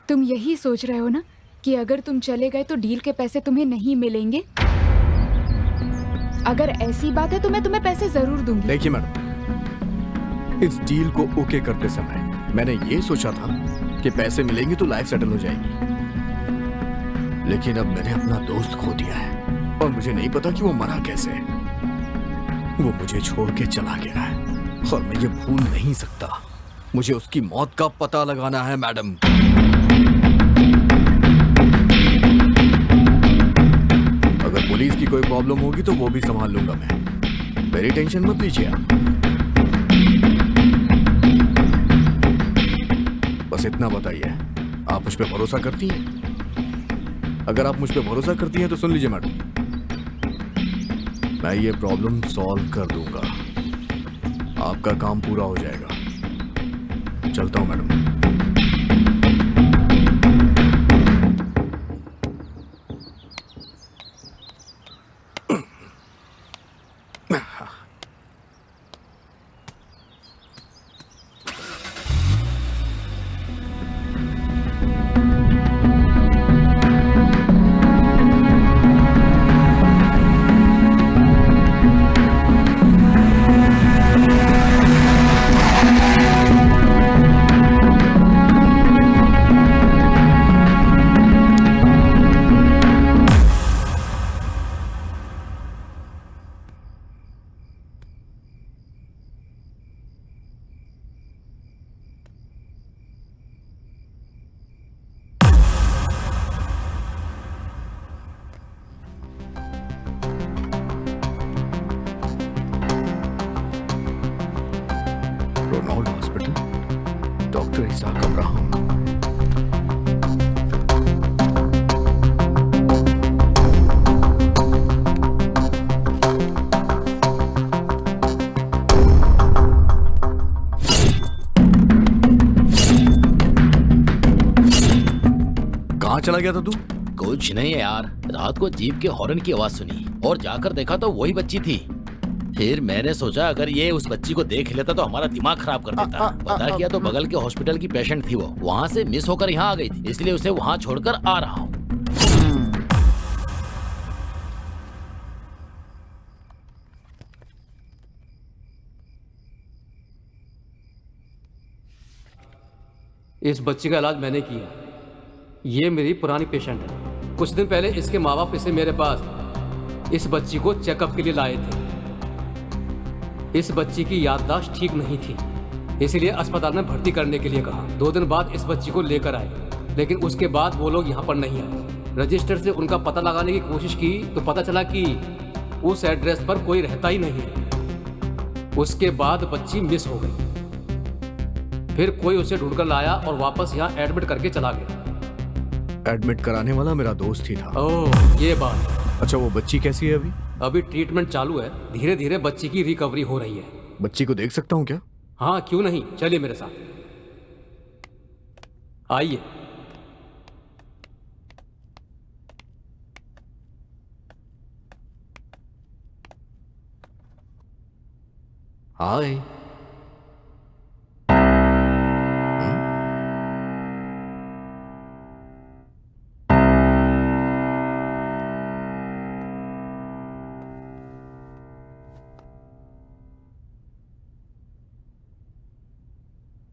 तुम यही सोच रहे हो ना कि अगर तुम चले गए तो डील के पैसे तुम्हें नहीं मिलेंगे? अगर ऐसी बात है तो मैं तुम्हें पैसे जरूर दूंगी। देखिए मैडम, इस डील को ओके करते समय मैंने ये सोचा था कि पैसे मिलेंगे तो लाइफ सेटल हो जाएगी, लेकिन अब मैंने अपना दोस्त खो दिया है और मुझे नहीं पता कि वो मरा कैसे। वो मुझे छोड़ के चला गया है और मैं ये भूल नहीं सकता। मुझे उसकी मौत का पता लगाना है मैडम। अगर पुलिस की कोई प्रॉब्लम होगी तो वो भी संभाल लूंगा मैं, मेरी टेंशन मत लीजिए आप। बस इतना बताइए, आप मुझ पे भरोसा करती हैं? अगर आप मुझ पे भरोसा करती हैं तो सुन लीजिए मैडम, मैं ये प्रॉब्लम सॉल्व कर दूंगा, आपका काम पूरा हो जाएगा। चलता हूं madam. Ronald hospital, doctor Isaac Abraham. कहाँ चला गया था तू? कुछ नहीं है यार, रात को जीप के हॉर्न की आवाज सुनी और जाकर देखा तो वही बच्ची थी। फिर मैंने सोचा अगर ये उस बच्ची को देख लेता तो हमारा दिमाग खराब कर देता। पता किया तो बगल के हॉस्पिटल की पेशेंट थी, वो वहाँ से मिस होकर यहाँ आ गई थी, इसलिए उसे वहाँ छोड़कर आ रहा हूँ। इस बच्ची का इलाज मैंने किया। ये मेरी पुरानी पेशेंट है। कुछ दिन पहले इसके माँ बाप इसे मेरे पास इस बच्ची को चेकअप के लिए लाए थे। इस बच्ची की याददाश्त ठीक नहीं थी, इसलिए अस्पताल में भर्ती करने के लिए कहा। 2 दिन बाद इस बच्ची को लेकर आए, लेकिन उसके बाद वो लोग यहाँ पर नहीं आए। रजिस्टर से उनका पता लगाने की कोशिश की तो पता चला कि उस एड्रेस पर कोई रहता ही नहीं है। उसके बाद बच्ची मिस हो गई। फिर कोई उसे ढूंढकर लाया और वापस यहाँ एडमिट करके चला गया। एडमिट कराने वाला मेरा दोस्त ही था। ओह, ये बात। अच्छा, वो बच्ची कैसी है अभी? अभी ट्रीटमेंट चालू है, धीरे धीरे बच्ची की रिकवरी हो रही है। बच्ची को देख सकता हूँ क्या? हाँ, क्यों नहीं, चलिए मेरे साथ, आइए। हाय।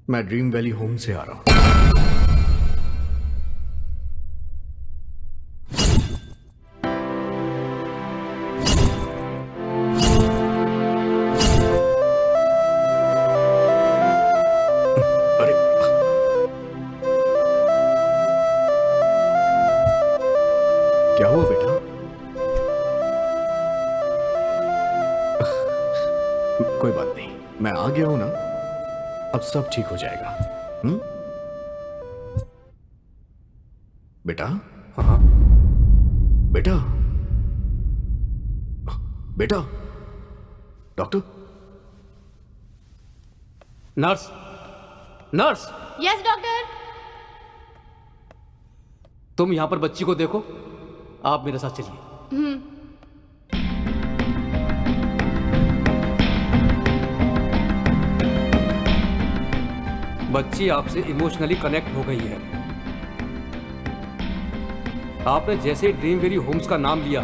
मैं ड्रीम वैली होम से आ रहा हूं। अरे, क्या हुआ बेटा? कोई बात नहीं। मैं आ गया हूं ना, अब सब ठीक हो जाएगा। बेटा, हाँ बेटा, बेटा, doctor. Nurse, nurse, yes doctor. तुम यहां पर बच्ची को देखो, आप मेरे साथ चलिए। बच्ची आपसे इमोशनली कनेक्ट हो गई है। आपने जैसे ड्रीम वेरी होम्स का नाम लिया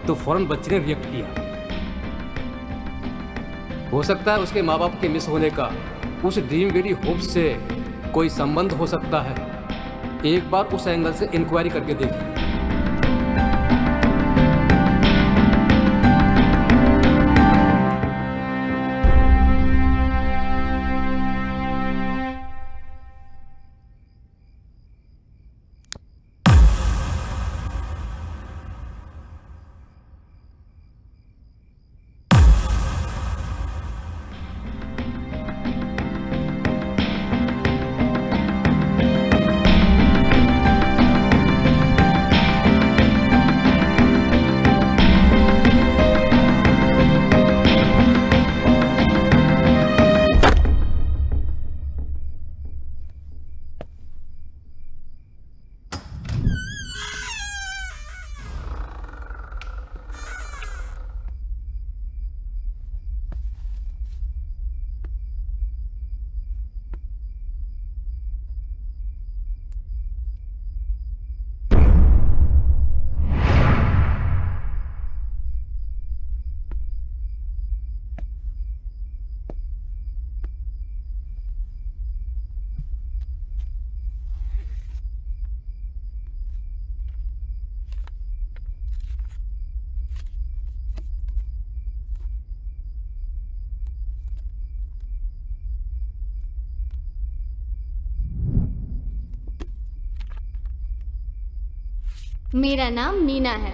तो फौरन बच्ची ने रिएक्ट किया। हो सकता है उसके माँ बाप के मिस होने का उस ड्रीम वेरी होम्स से कोई संबंध हो सकता है। एक बार उस एंगल से इंक्वायरी करके देखिए। मेरा नाम मीना है,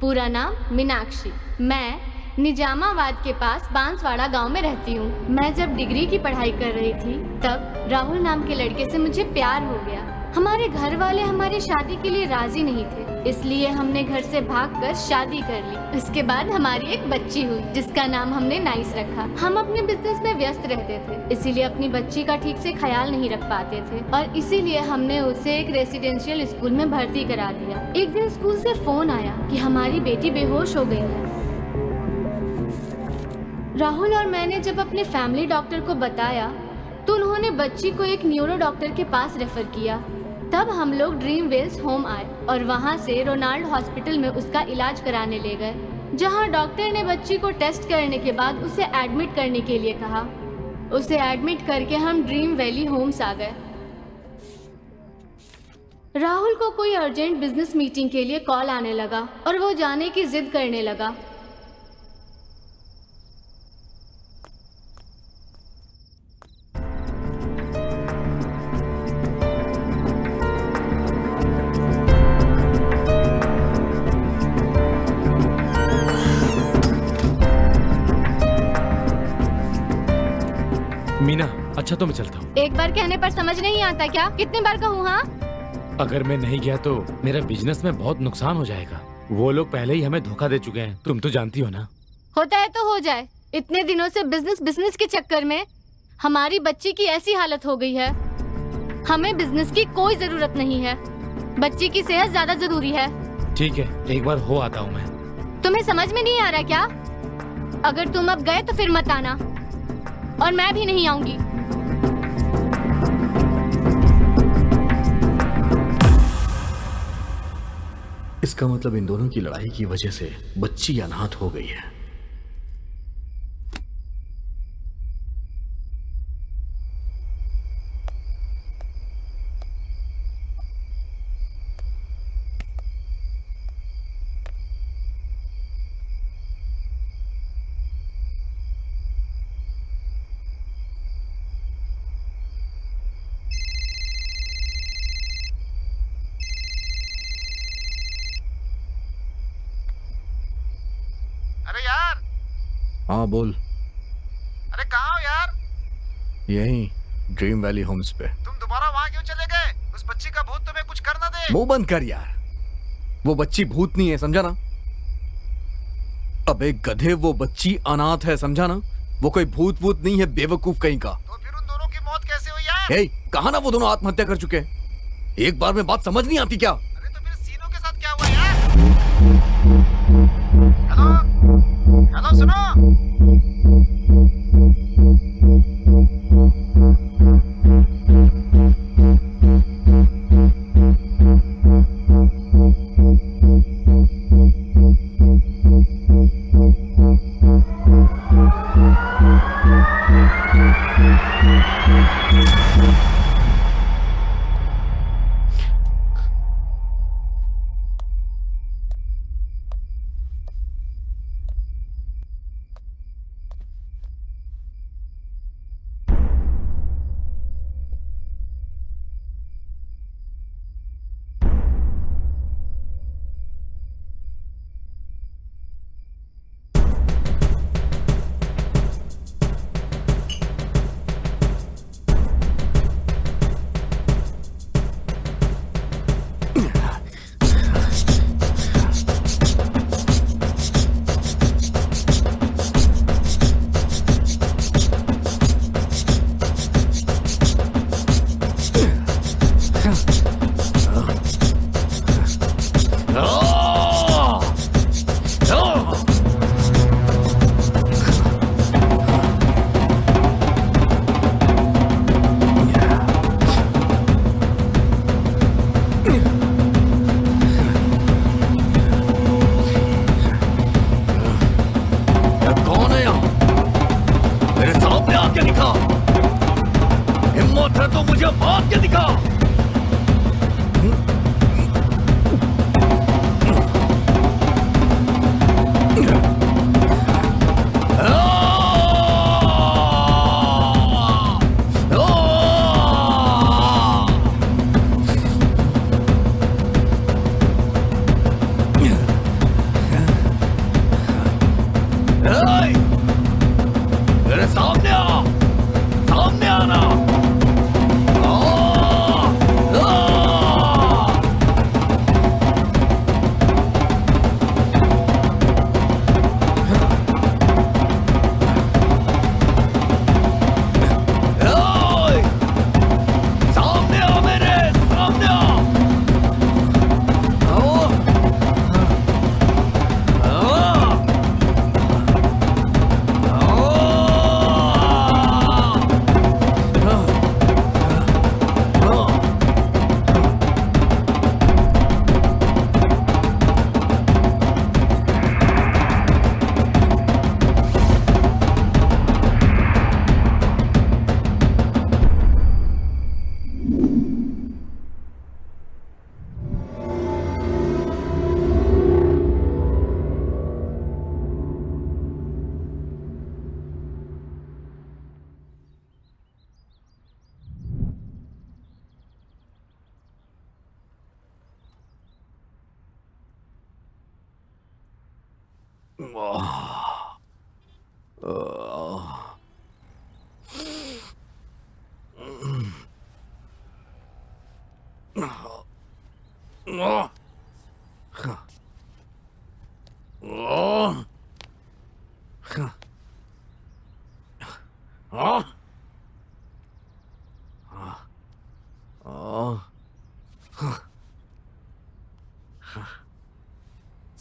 पूरा नाम मीनाक्षी। मैं निजामाबाद के पास बांसवाड़ा गांव में रहती हूँ। मैं जब डिग्री की पढ़ाई कर रही थी तब राहुल नाम के लड़के से मुझे प्यार हो गया। हमारे घर वाले हमारी शादी के लिए राजी नहीं थे, इसलिए हमने घर से भागकर शादी कर ली। उसके बाद हमारी एक बच्ची हुई जिसका नाम हमने नाइस रखा। हम अपने बिजनेस में व्यस्त रहते थे, इसीलिए अपनी बच्ची का ठीक से ख्याल नहीं रख पाते थे और इसीलिए हमने उसे एक रेसिडेंशियल स्कूल में भर्ती करा दिया। एक दिन स्कूल से फोन आया कि हमारी बेटी बेहोश हो गई है। राहुल और मैंने जब अपने फैमिली डॉक्टर को बताया तो उन्होंने बच्ची को एक न्यूरो डॉक्टर के पास रेफर किया। तब हम लोग ड्रीम वेल्स होम आए और वहाँ से रोनाल्ड हॉस्पिटल में उसका इलाज कराने ले गए, जहाँ डॉक्टर ने बच्ची को टेस्ट करने के बाद उसे एडमिट करने के लिए कहा। उसे एडमिट करके हम ड्रीम वैली होम्स आ गए। राहुल को कोई अर्जेंट बिजनेस मीटिंग के लिए कॉल आने लगा और वो जाने की जिद करने लगा। मीना, अच्छा तो मैं चलता हूँ। एक बार कहने पर समझ नहीं आता क्या? कितनी बार कहूँ? हाँ, अगर मैं नहीं गया तो मेरा बिजनेस में बहुत नुकसान हो जाएगा। वो लोग पहले ही हमें धोखा दे चुके हैं, तुम तो जानती हो ना। होता है तो हो जाए। इतने दिनों से बिजनेस बिजनेस के चक्कर में हमारी बच्ची की ऐसी हालत हो गई है। हमें बिजनेस की कोई जरूरत नहीं है, बच्ची की सेहत ज्यादा जरूरी है। ठीक है, एक बार हो आता हूँ मैं। तुम्हें समझ में नहीं आ रहा क्या? अगर तुम अब गए तो फिर मत आना और मैं भी नहीं आऊंगी। इसका मतलब इन दोनों की लड़ाई की वजह से बच्ची अनाथ हो गई है। अरे यार, हाँ बोल। अरे कहाँ हो यार? यही ड्रीम वैली होम्स पे। तुम दोबारा वहाँ क्यों चले गए? उस बच्ची का भूत तुम्हें कुछ कर ना दे। मुंह बंद कर यार, वो बच्ची भूत नहीं है, समझा ना? अबे गधे, वो बच्ची अनाथ है, समझा ना? वो कोई भूत वूत नहीं है, बेवकूफ कहीं का। तो फिर उन दोनों की मौत कैसे हुई यार? हे, कहा ना वो दोनों आत्महत्या कर चुके हैं। एक बार में बात समझ नहीं आती क्या? अरे तो फिर सीनों के साथ क्या हुआ यार? हेलो हेलो, सुनो।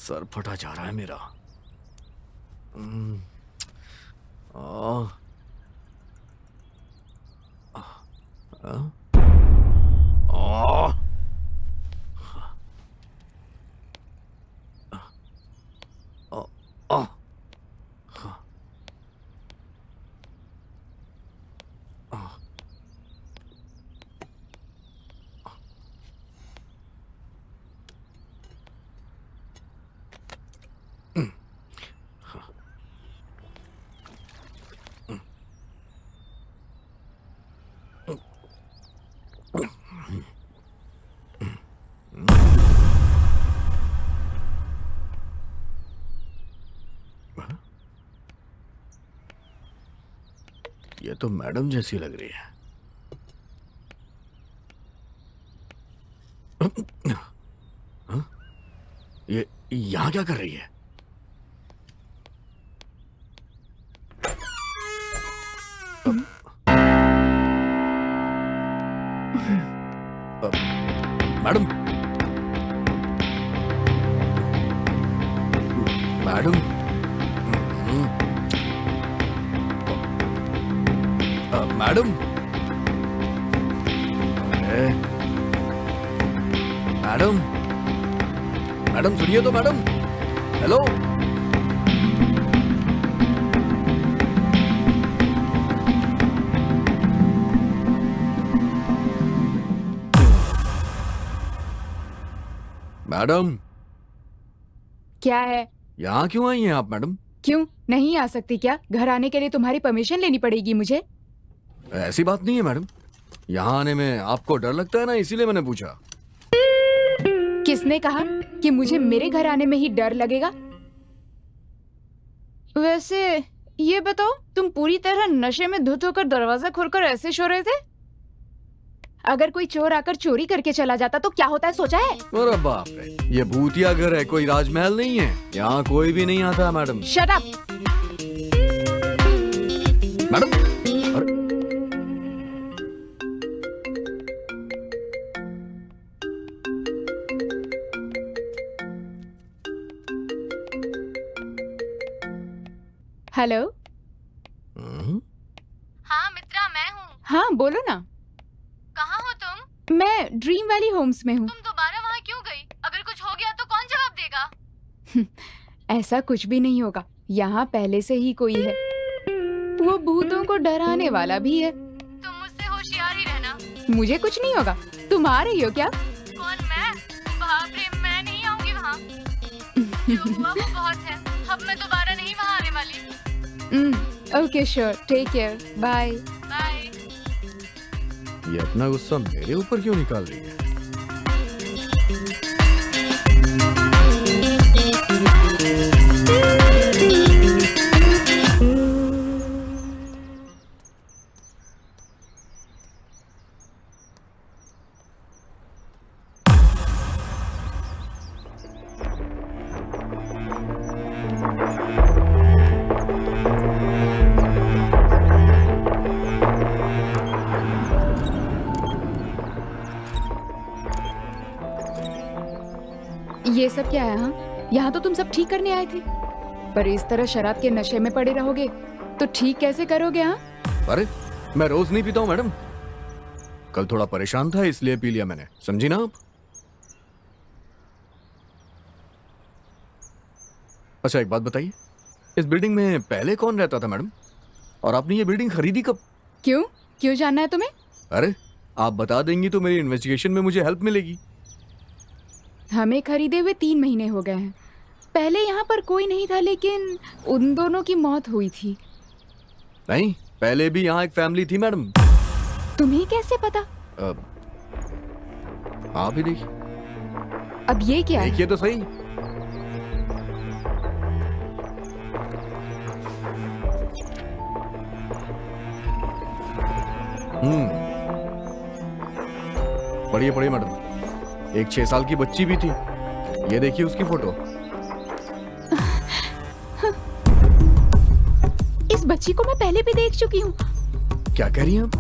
सर फटा जा रहा है मेरा। ये तो मैडम जैसी लग रही है। हाँ? ये यहाँ क्या कर रही है? Madam, madam, madam, madam, madam सुनिए तो मैडम। हेलो, मैडम, क्या है? यहाँ क्यों आई हैं आप मैडम? क्यों नहीं आ सकती क्या? घर आने के लिए तुम्हारी परमिशन लेनी पड़ेगी मुझे। ऐसी बात नहीं है मैडम, यहाँ आने में आपको डर लगता है ना, इसीलिए मैंने पूछा। किसने कहा कि मुझे मेरे घर आने में ही डर लगेगा? वैसे ये बताओ, तुम पूरी तरह नशे में धुत होकर दरवाजा खोलकर ऐसे सो रहे थे? अगर कोई चोर आकर चोरी करके चला जाता तो क्या होता है, सोचा है? अरे बाप रे, ये भूतिया घर है, कोई राजमहल नहीं है। यहाँ कोई भी नहीं आता मैडम। Shut up. मैडम, अरे हेलो। हाँ मित्रा, मैं हूँ। हाँ बोलो ना। कहाँ हो तुम? मैं ड्रीम वैली होम्स में हूँ। तुम दोबारा वहाँ क्यों गई? अगर कुछ हो गया तो कौन जवाब देगा? ऐसा कुछ भी नहीं होगा, यहाँ पहले से ही कोई है। वो भूतों को डराने वाला भी है। तुम मुझसे होशियार ही रहना। मुझे कुछ नहीं होगा। तुम आ रही हो क्या? कौन, मैं? बाप रे, मैं नहीं आऊंगी वहाँ। जो हुआ वो बहुत है, अब मैं दोबारा नहीं वहाँ आने वाली। Okay sure, take care, bye. Bye. ये अपना गुस्सा मेरे ऊपर क्यों निकाल रही है? ये सब क्या है? हाँ, यहाँ तो तुम सब ठीक करने आए थे, पर इस तरह शराब के नशे में पड़े रहोगे तो ठीक कैसे करोगे? हाँ, अरे मैं रोज नहीं पीता हूँ मैडम, कल थोड़ा परेशान था इसलिए पी लिया मैंने, समझी ना आप? अच्छा एक बात बताइए, इस बिल्डिंग में पहले कौन रहता था मैडम, और आपने ये बिल्डिंग खरीदी कब? क्यों क्यों जानना है तुम्हें? अरे आप बता देंगी तो मेरी इन्वेस्टिगेशन में मुझे हेल्प मिलेगी। हमें खरीदे हुए 3 महीने हो गए हैं। पहले यहाँ पर कोई नहीं था, लेकिन उन दोनों की मौत हुई थी। नहीं, पहले भी यहाँ एक फैमिली थी मैडम। तुम्हें कैसे पता? आप ही देखिए। अब ये क्या है? देखिए तो सही। पढ़िए पढ़िए मैडम, एक 6 साल की बच्ची भी थी, ये देखिए उसकी फोटो। इस बच्ची को मैं पहले भी देख चुकी हूँ। क्या कह रही हैं आप?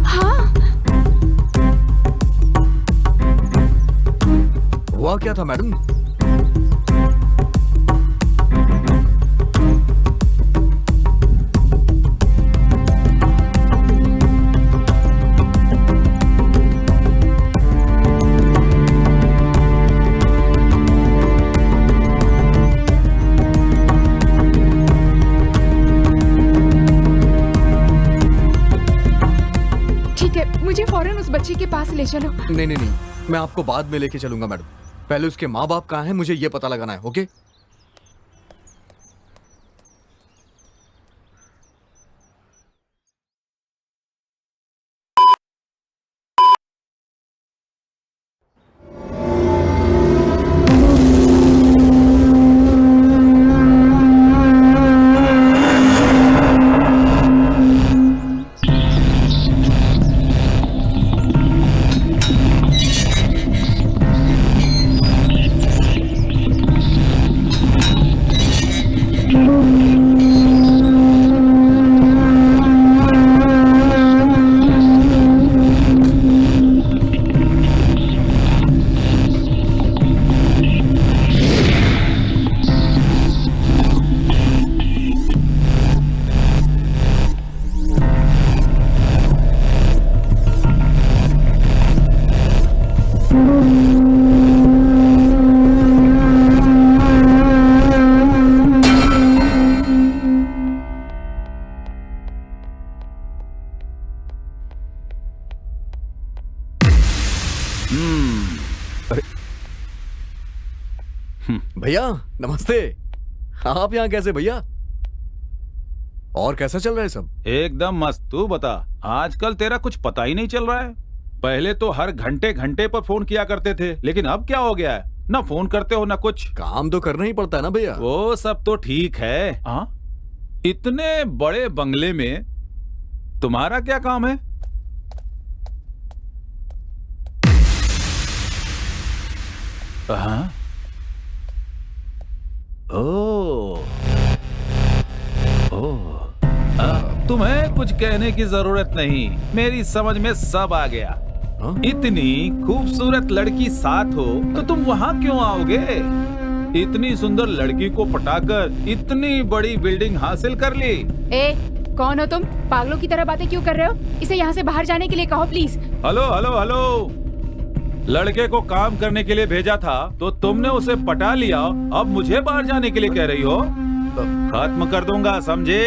हाँ, हुआ क्या था मैडम? मुझे फौरन उस बच्ची के पास ले चलो। नहीं नहीं नहीं, मैं आपको बाद में लेके चलूंगा मैडम, पहले उसके माँ बाप कहाँ हैं मुझे ये पता लगाना है। ओके? भैया नमस्ते। आप यहाँ कैसे भैया? और कैसा चल रहा है सब? एकदम मस्त। तू बता, आजकल तेरा कुछ पता ही नहीं चल रहा है। पहले तो हर घंटे घंटे पर फोन किया करते थे, लेकिन अब क्या हो गया है? ना फोन करते हो ना कुछ। काम तो करना ही पड़ता है ना भैया। वो सब तो ठीक है। हाँ, इतने बड़े बंगले में तुम्हारा क्या काम है? हाँ? तुम्हें कुछ कहने की जरूरत नहीं, मेरी समझ में सब आ गया। इतनी खूबसूरत लड़की साथ हो तो तुम वहाँ क्यों आओगे? इतनी सुंदर लड़की को पटाकर इतनी बड़ी बिल्डिंग हासिल कर ली। ए, कौन हो तुम? पागलों की तरह बातें क्यों कर रहे हो? इसे यहाँ से बाहर जाने के लिए कहो प्लीज। हेलो हेलो हेलो, लड़के को काम करने के लिए भेजा था तो तुमने उसे पटा लिया, अब मुझे बाहर जाने के लिए कह रही हो? खत्म कर दूंगा, समझे?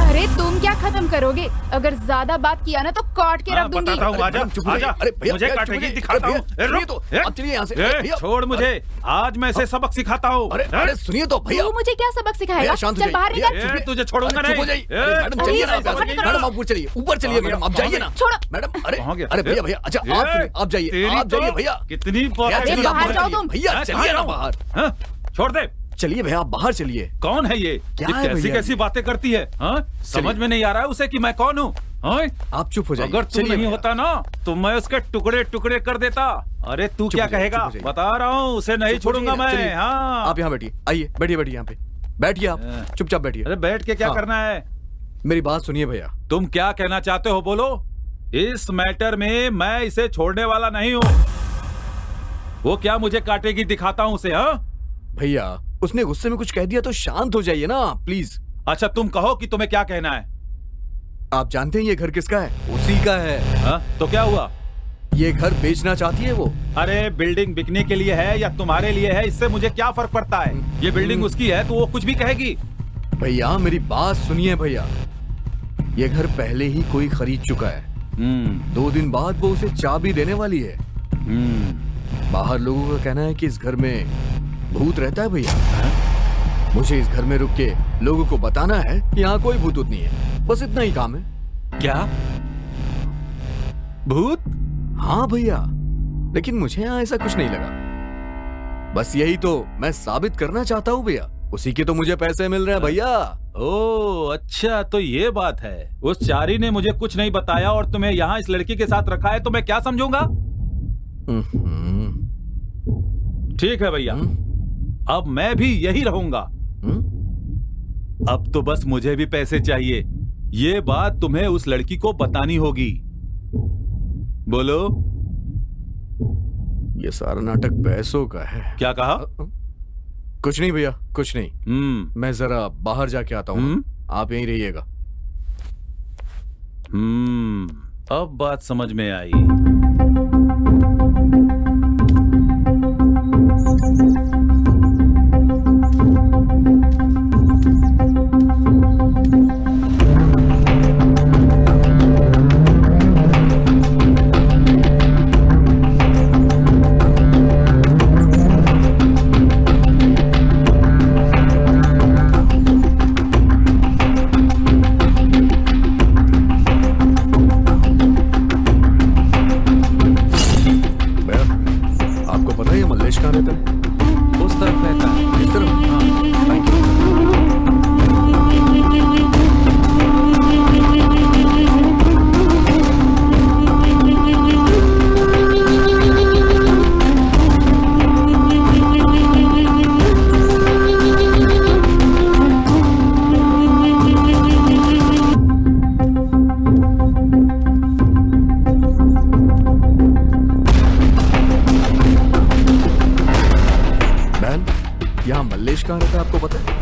अरे तुम क्या खत्म करोगे? अगर ज्यादा बात किया ना तो काट के रख दूंगी। बताता हूँ, आजा, आजा। अरे भैया, मुझे भैया, काटेगी, चुप दिखाता भैया, हूँ। सुनिए तो, आप चलिए यहाँ से। भैया, छोड़ मुझे, आज मैं इसे सबक सिखाता हूँ। अरे सुनिए तो भैया। तू मुझे क्या सबक सिखाएगा? भैया, शांत हो चल बाहर जाइए। निकल। तुझे छोड़ूंगा अरे, चुप हो नहीं। जाइए। अरे, मैडम चलिए ना, मैडम आप ऊपर चलिए, ऊपर चलिए मैडम, आप जाइए ना। छोड़ो। मैडम अरे कहाँ गया? अरे भैया भैया, अच्छा आप जाइए, आप जाइए भैया। कितनी भैया, चलिए आप बाहर जाओ चलिए। तुम। भैया चलिए ना बाहर। हाँ? छोड़ दे। चलिए भैया आप बाहर चलिए। कौन है ये? क्या ये है कैसी भैया? कैसी बातें करती है? हाँ? समझ में नहीं आ रहा है उसे कि मैं कौन हूँ? हाँ? आप चुप हो जाइए। अगर तू चलिए नहीं भैया। होता ना तो मैं उसके टुकड़े टुकड़े कर देता। अरे तू चुप क्या हो जाइए, कहेगा? चुप हो जाइए। बता रहा हूँ, उसे नहीं चुप हो छोड़ूंगा जाइए ना, चलिए। मैं। हाँ, आप यहाँ बैठिए, आइए बैठिए बैठिए यहाँ पे बैठिए, आप चुपचाप बैठिए। अरे बैठ के क्या हाँ। करना है? मेरी बात सुनिए भैया। तुम क्या कहना चाहते हो, बोलो। इस मैटर में मैं इसे छोड़ने वाला नहीं हूँ। वो क्या मुझे काटेगी, दिखाता हूँ उसे। हाँ भैया उसने गुस्से में कुछ कह दिया तो शांत हो जाइए ना प्लीज। अच्छा तुम कहो कि तुम्हें क्या कहना है। आप जानते हैं ये घर किसका है? उसी का है। हाँ? तो क्या हुआ? ये घर बेचना चाहती है वो। अरे बिल्डिंग बिकने के लिए है या तुम्हारे लिए है, इससे मुझे क्या फर्क पड़ता है? ये बिल्डिंग उसकी है तो वो कुछ भी कहेगी। भैया मेरी बात सुनिए भैया, ये घर पहले ही कोई खरीद चुका है। 2 दिन बाद वो उसे चाबी देने वाली है। बाहर लोगों का कहना है कि इस घर में भूत रहता है भैया। मुझे इस घर में रुक के लोगों को बताना है कि यहाँ कोई भूत नहीं है, बस इतना ही काम है। क्या भूत? हाँ भैया, लेकिन मुझे यहाँ ऐसा कुछ नहीं लगा। बस यही तो मैं साबित करना चाहता हूँ भैया, उसी के तो मुझे पैसे मिल रहे हैं भैया। ओह अच्छा, तो ये बात है। उस चारी ने मुझे कुछ नहीं बताया और तुम्हें यहाँ इस लड़की के साथ रखा है, तो मैं क्या समझूंगा? ठीक है भैया, अब मैं भी यही रहूंगा। अब तो बस मुझे भी पैसे चाहिए। ये बात तुम्हें उस लड़की को बतानी होगी। बोलो। ये सारा नाटक पैसों का है। क्या कहा? कुछ नहीं भैया, कुछ नहीं। मैं जरा बाहर जाके आता हूँ, आप यहीं रहिएगा। अब बात समझ में आई। यहाँ मल्लेश कहाँ रहता है आपको पता है?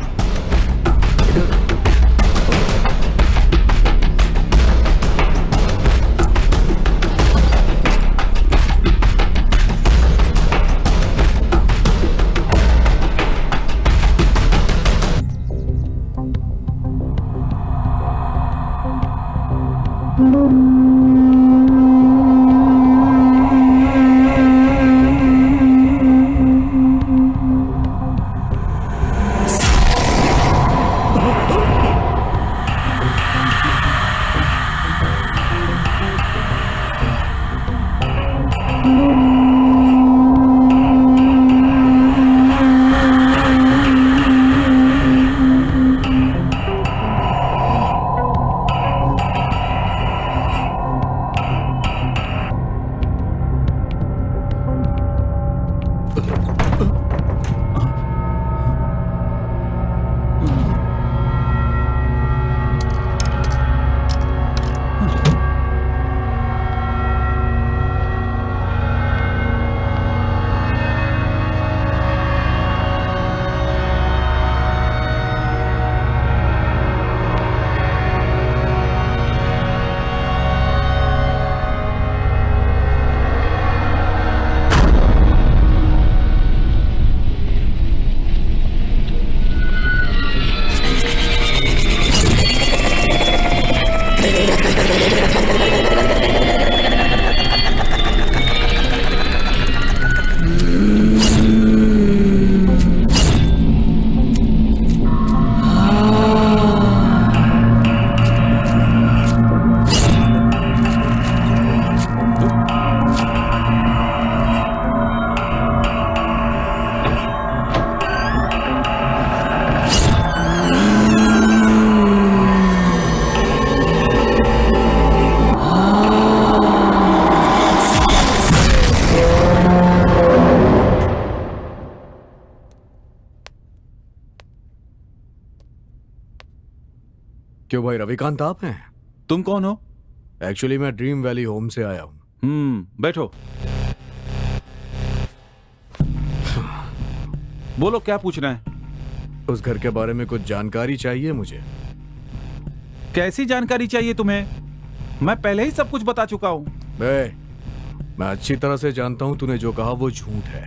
क्यों भाई रविकांत आप हैं? तुम कौन हो? एक्चुअली मैं ड्रीम वैली होम से आया हूँ। बैठो। बोलो क्या पूछना है? उस घर के बारे में कुछ जानकारी चाहिए मुझे। कैसी जानकारी चाहिए तुम्हें? मैं पहले ही सब कुछ बता चुका हूँ। मैं अच्छी तरह से जानता हूँ तूने जो कहा वो झूठ है।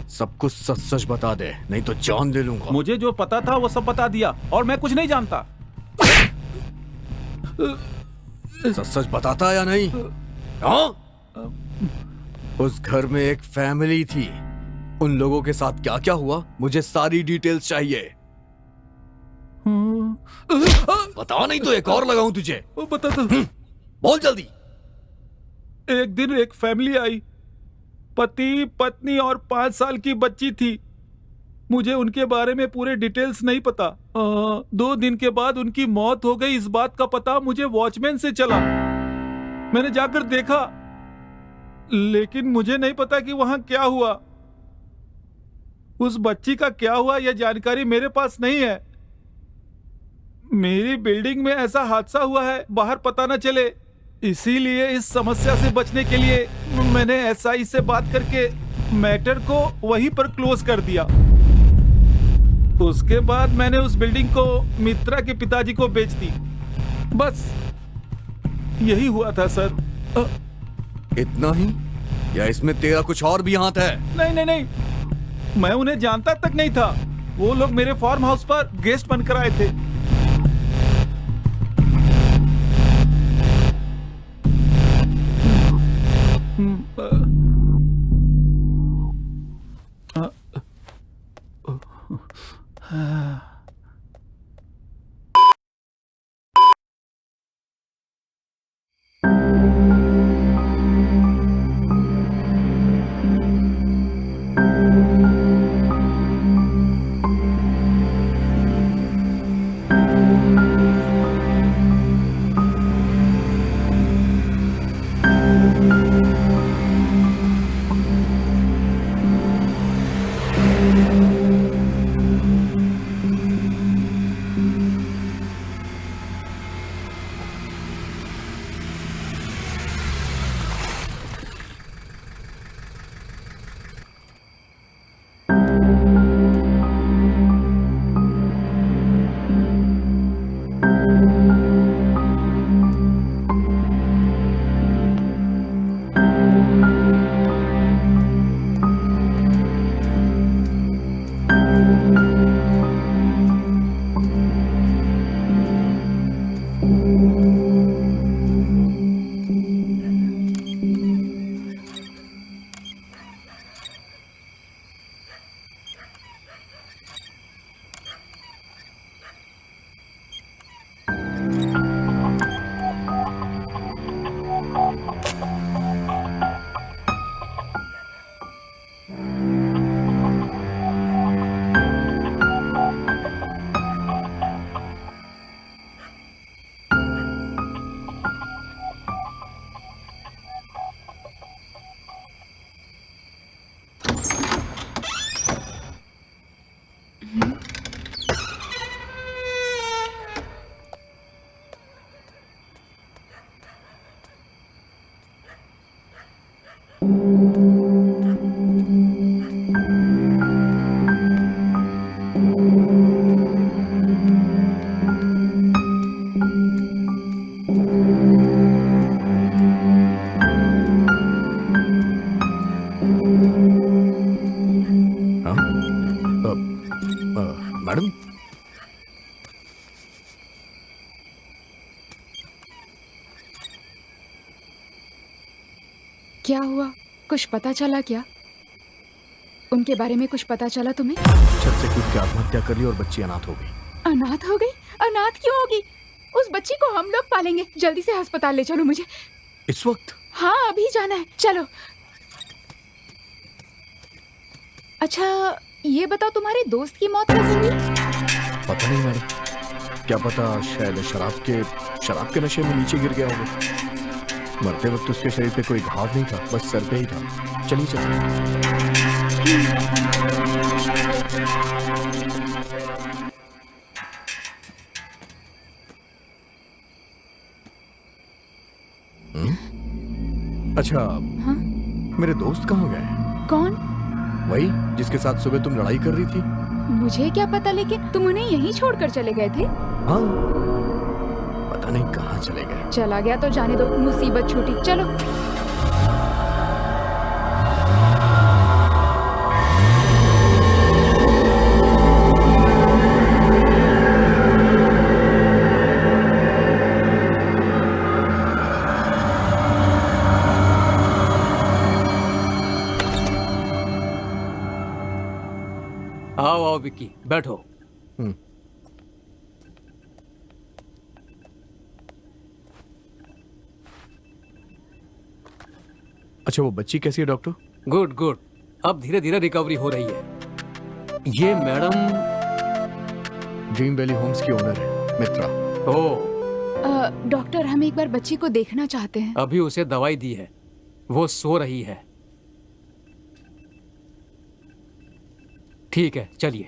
सब कुछ सच सच बता दे, नहीं तो जान ले लूंगा। मुझे जो पता था वो सब बता दिया और मैं कुछ नहीं जानता। सच सच बताता या नहीं? हाँ? उस घर में एक फैमिली थी, उन लोगों के साथ क्या क्या हुआ मुझे सारी डिटेल्स चाहिए। बता नहीं तो एक और लगाऊं तुझे। बता दो। बोल जल्दी। एक दिन एक फैमिली आई, पति पत्नी और 5 साल की बच्ची थी। मुझे उनके बारे में पूरे डिटेल्स नहीं पता। 2 दिन के बाद उनकी मौत हो गई। इस बात का पता मुझे वॉचमैन से चला। मैंने जाकर देखा, लेकिन मुझे नहीं पता कि वहां क्या हुआ। उस बच्ची का क्या हुआ यह जानकारी मेरे पास नहीं है। मेरी बिल्डिंग में ऐसा हादसा हुआ है, बाहर पता न चले। इसीलिए इस समस्या से बचने के लिए मैंने एसआई से बात करके मैटर को वहीं पर क्लोज कर दिया। उसके बाद मैंने उस बिल्डिंग को मित्रा के पिताजी को बेच दी। बस यही हुआ था सर। इतना ही या इसमें तेरा कुछ और भी हाथ है? नहीं नहीं नहीं, मैं उन्हें जानता तक नहीं था। वो लोग मेरे फार्म हाउस पर गेस्ट बनकर आए थे। मैडम, क्या हुआ? कुछ पता चला क्या? उनके बारे में कुछ पता चला तुम्हें? छत से कूद के आत्महत्या कर ली और बच्ची अनाथ हो गई। अनाथ हो गई? अनाथ क्यों होगी? उस बच्ची को हम लोग पालेंगे। जल्दी से अस्पताल ले चलो मुझे। इस वक्त? हाँ, अभी जाना है। चलो। अच्छा, ये बताओ तुम्हारे दोस्त की मौत कैसे हुई? पता नहीं मैडम, क्या पता शायद शराब के नशे में नीचे गिर गया होगा। मरते वक्त उसके शरीर पे कोई घाव नहीं था, बस सर पे ही था। चलिए चलिए। अच्छा, हाँ? मेरे दोस्त कहाँ गए? कौन? वही जिसके साथ सुबह तुम लड़ाई कर रही थी। मुझे क्या पता, लेकिन तुम उन्हें यहीं छोड़कर चले गए थे। हाँ, पता नहीं कहाँ चले गए। चला गया तो जाने दो, मुसीबत छूटी। चलो। आओ आओ विक्की, बैठो। अच्छा, वो बच्ची कैसी है डॉक्टर? गुड गुड, अब धीरे धीरे रिकवरी हो रही है। ये मैडम ड्रीम वैली होम्स की ओनर है, मित्रा। ओ, डॉक्टर, हम एक बार बच्ची को देखना चाहते हैं। अभी उसे दवाई दी है, वो सो रही है। ठीक है, चलिए।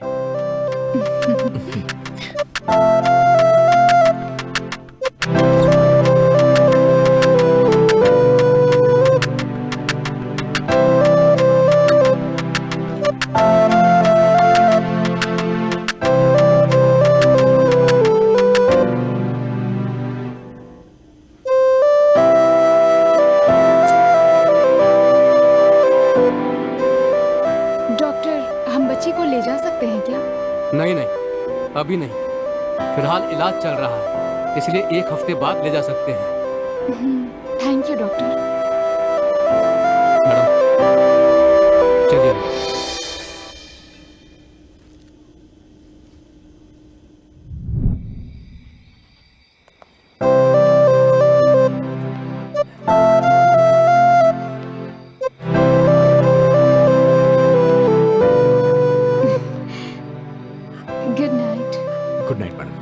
डॉक्टर, हम बच्ची को ले जा सकते हैं क्या? नहीं नहीं, अभी नहीं। फिलहाल इलाज चल रहा है, इसलिए 1 हफ्ते बाद ले जा सकते हैं। Thank you doctor. मैडम, चलिए। Good night. Good night madam.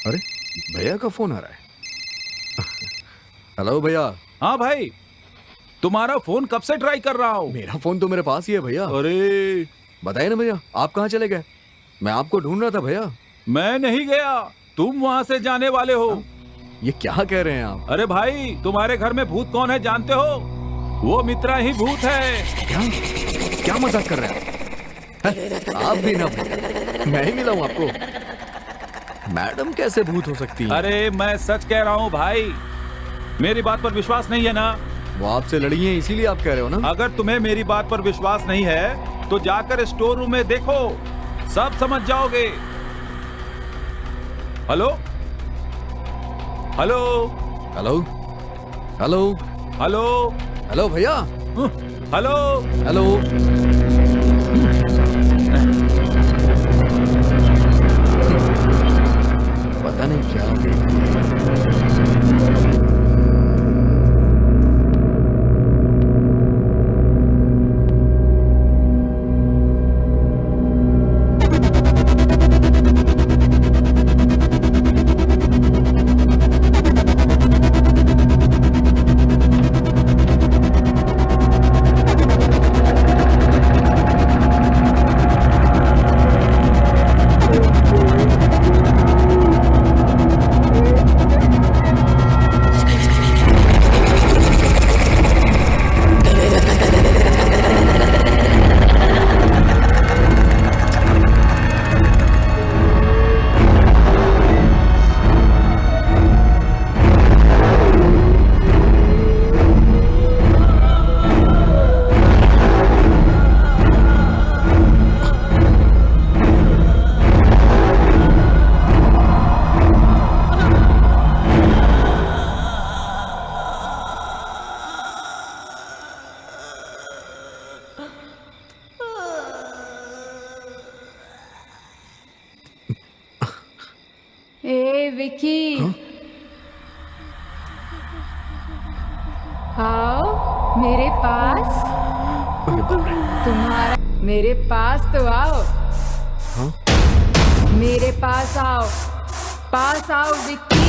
अरे, भैया का फोन आ रहा है। हेलो भैया। हाँ भाई, तुम्हारा फोन कब से ट्राई कर रहा हूँ। मेरा फोन तो मेरे पास ही है भैया। अरे, बताइए ना भैया, आप कहाँ चले गए? मैं आपको ढूंढ रहा था भैया। मैं नहीं गया, तुम वहाँ से जाने वाले हो। ये क्या कह रहे हैं आप? अरे भाई, तुम्हारे घर में भूत कौन है जानते हो? वो मित्रा ही भूत है। क्या क्या मजाक कर रहे हैं आप भी ना भैया, मैं ही मिला हूँ आपको। मैडम कैसे भूत हो सकती है? अरे मैं सच कह रहा हूँ भाई, मेरी बात पर विश्वास नहीं है ना? वो आपसे लड़ी है इसीलिए आप कह रहे हो ना? अगर तुम्हें मेरी बात पर विश्वास नहीं है तो जाकर स्टोर रूम में देखो, सब समझ जाओगे। Hello hello hello hello hello hello भैया। Hello hello. पता नहीं क्या हो गया। ए विकी, आओ मेरे पास। तुम्हारा मेरे पास तो आओ। हाँ? मेरे पास आओ, पास आओ विक्की।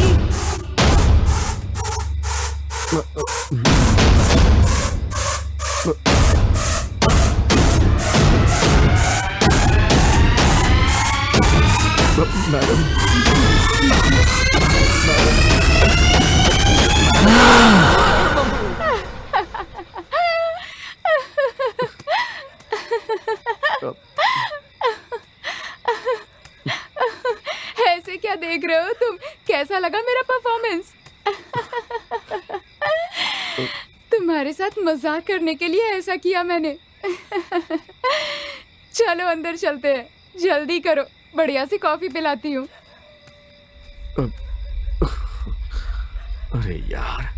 मैडम ऐसे क्या देख रहे हो तुम? कैसा लगा मेरा परफॉर्मेंस? तुम्हारे साथ मजाक करने के लिए ऐसा किया मैंने। चलो अंदर चलते हैं, जल्दी करो, बढ़िया सी कॉफी पिलाती हूँ। अरे यार,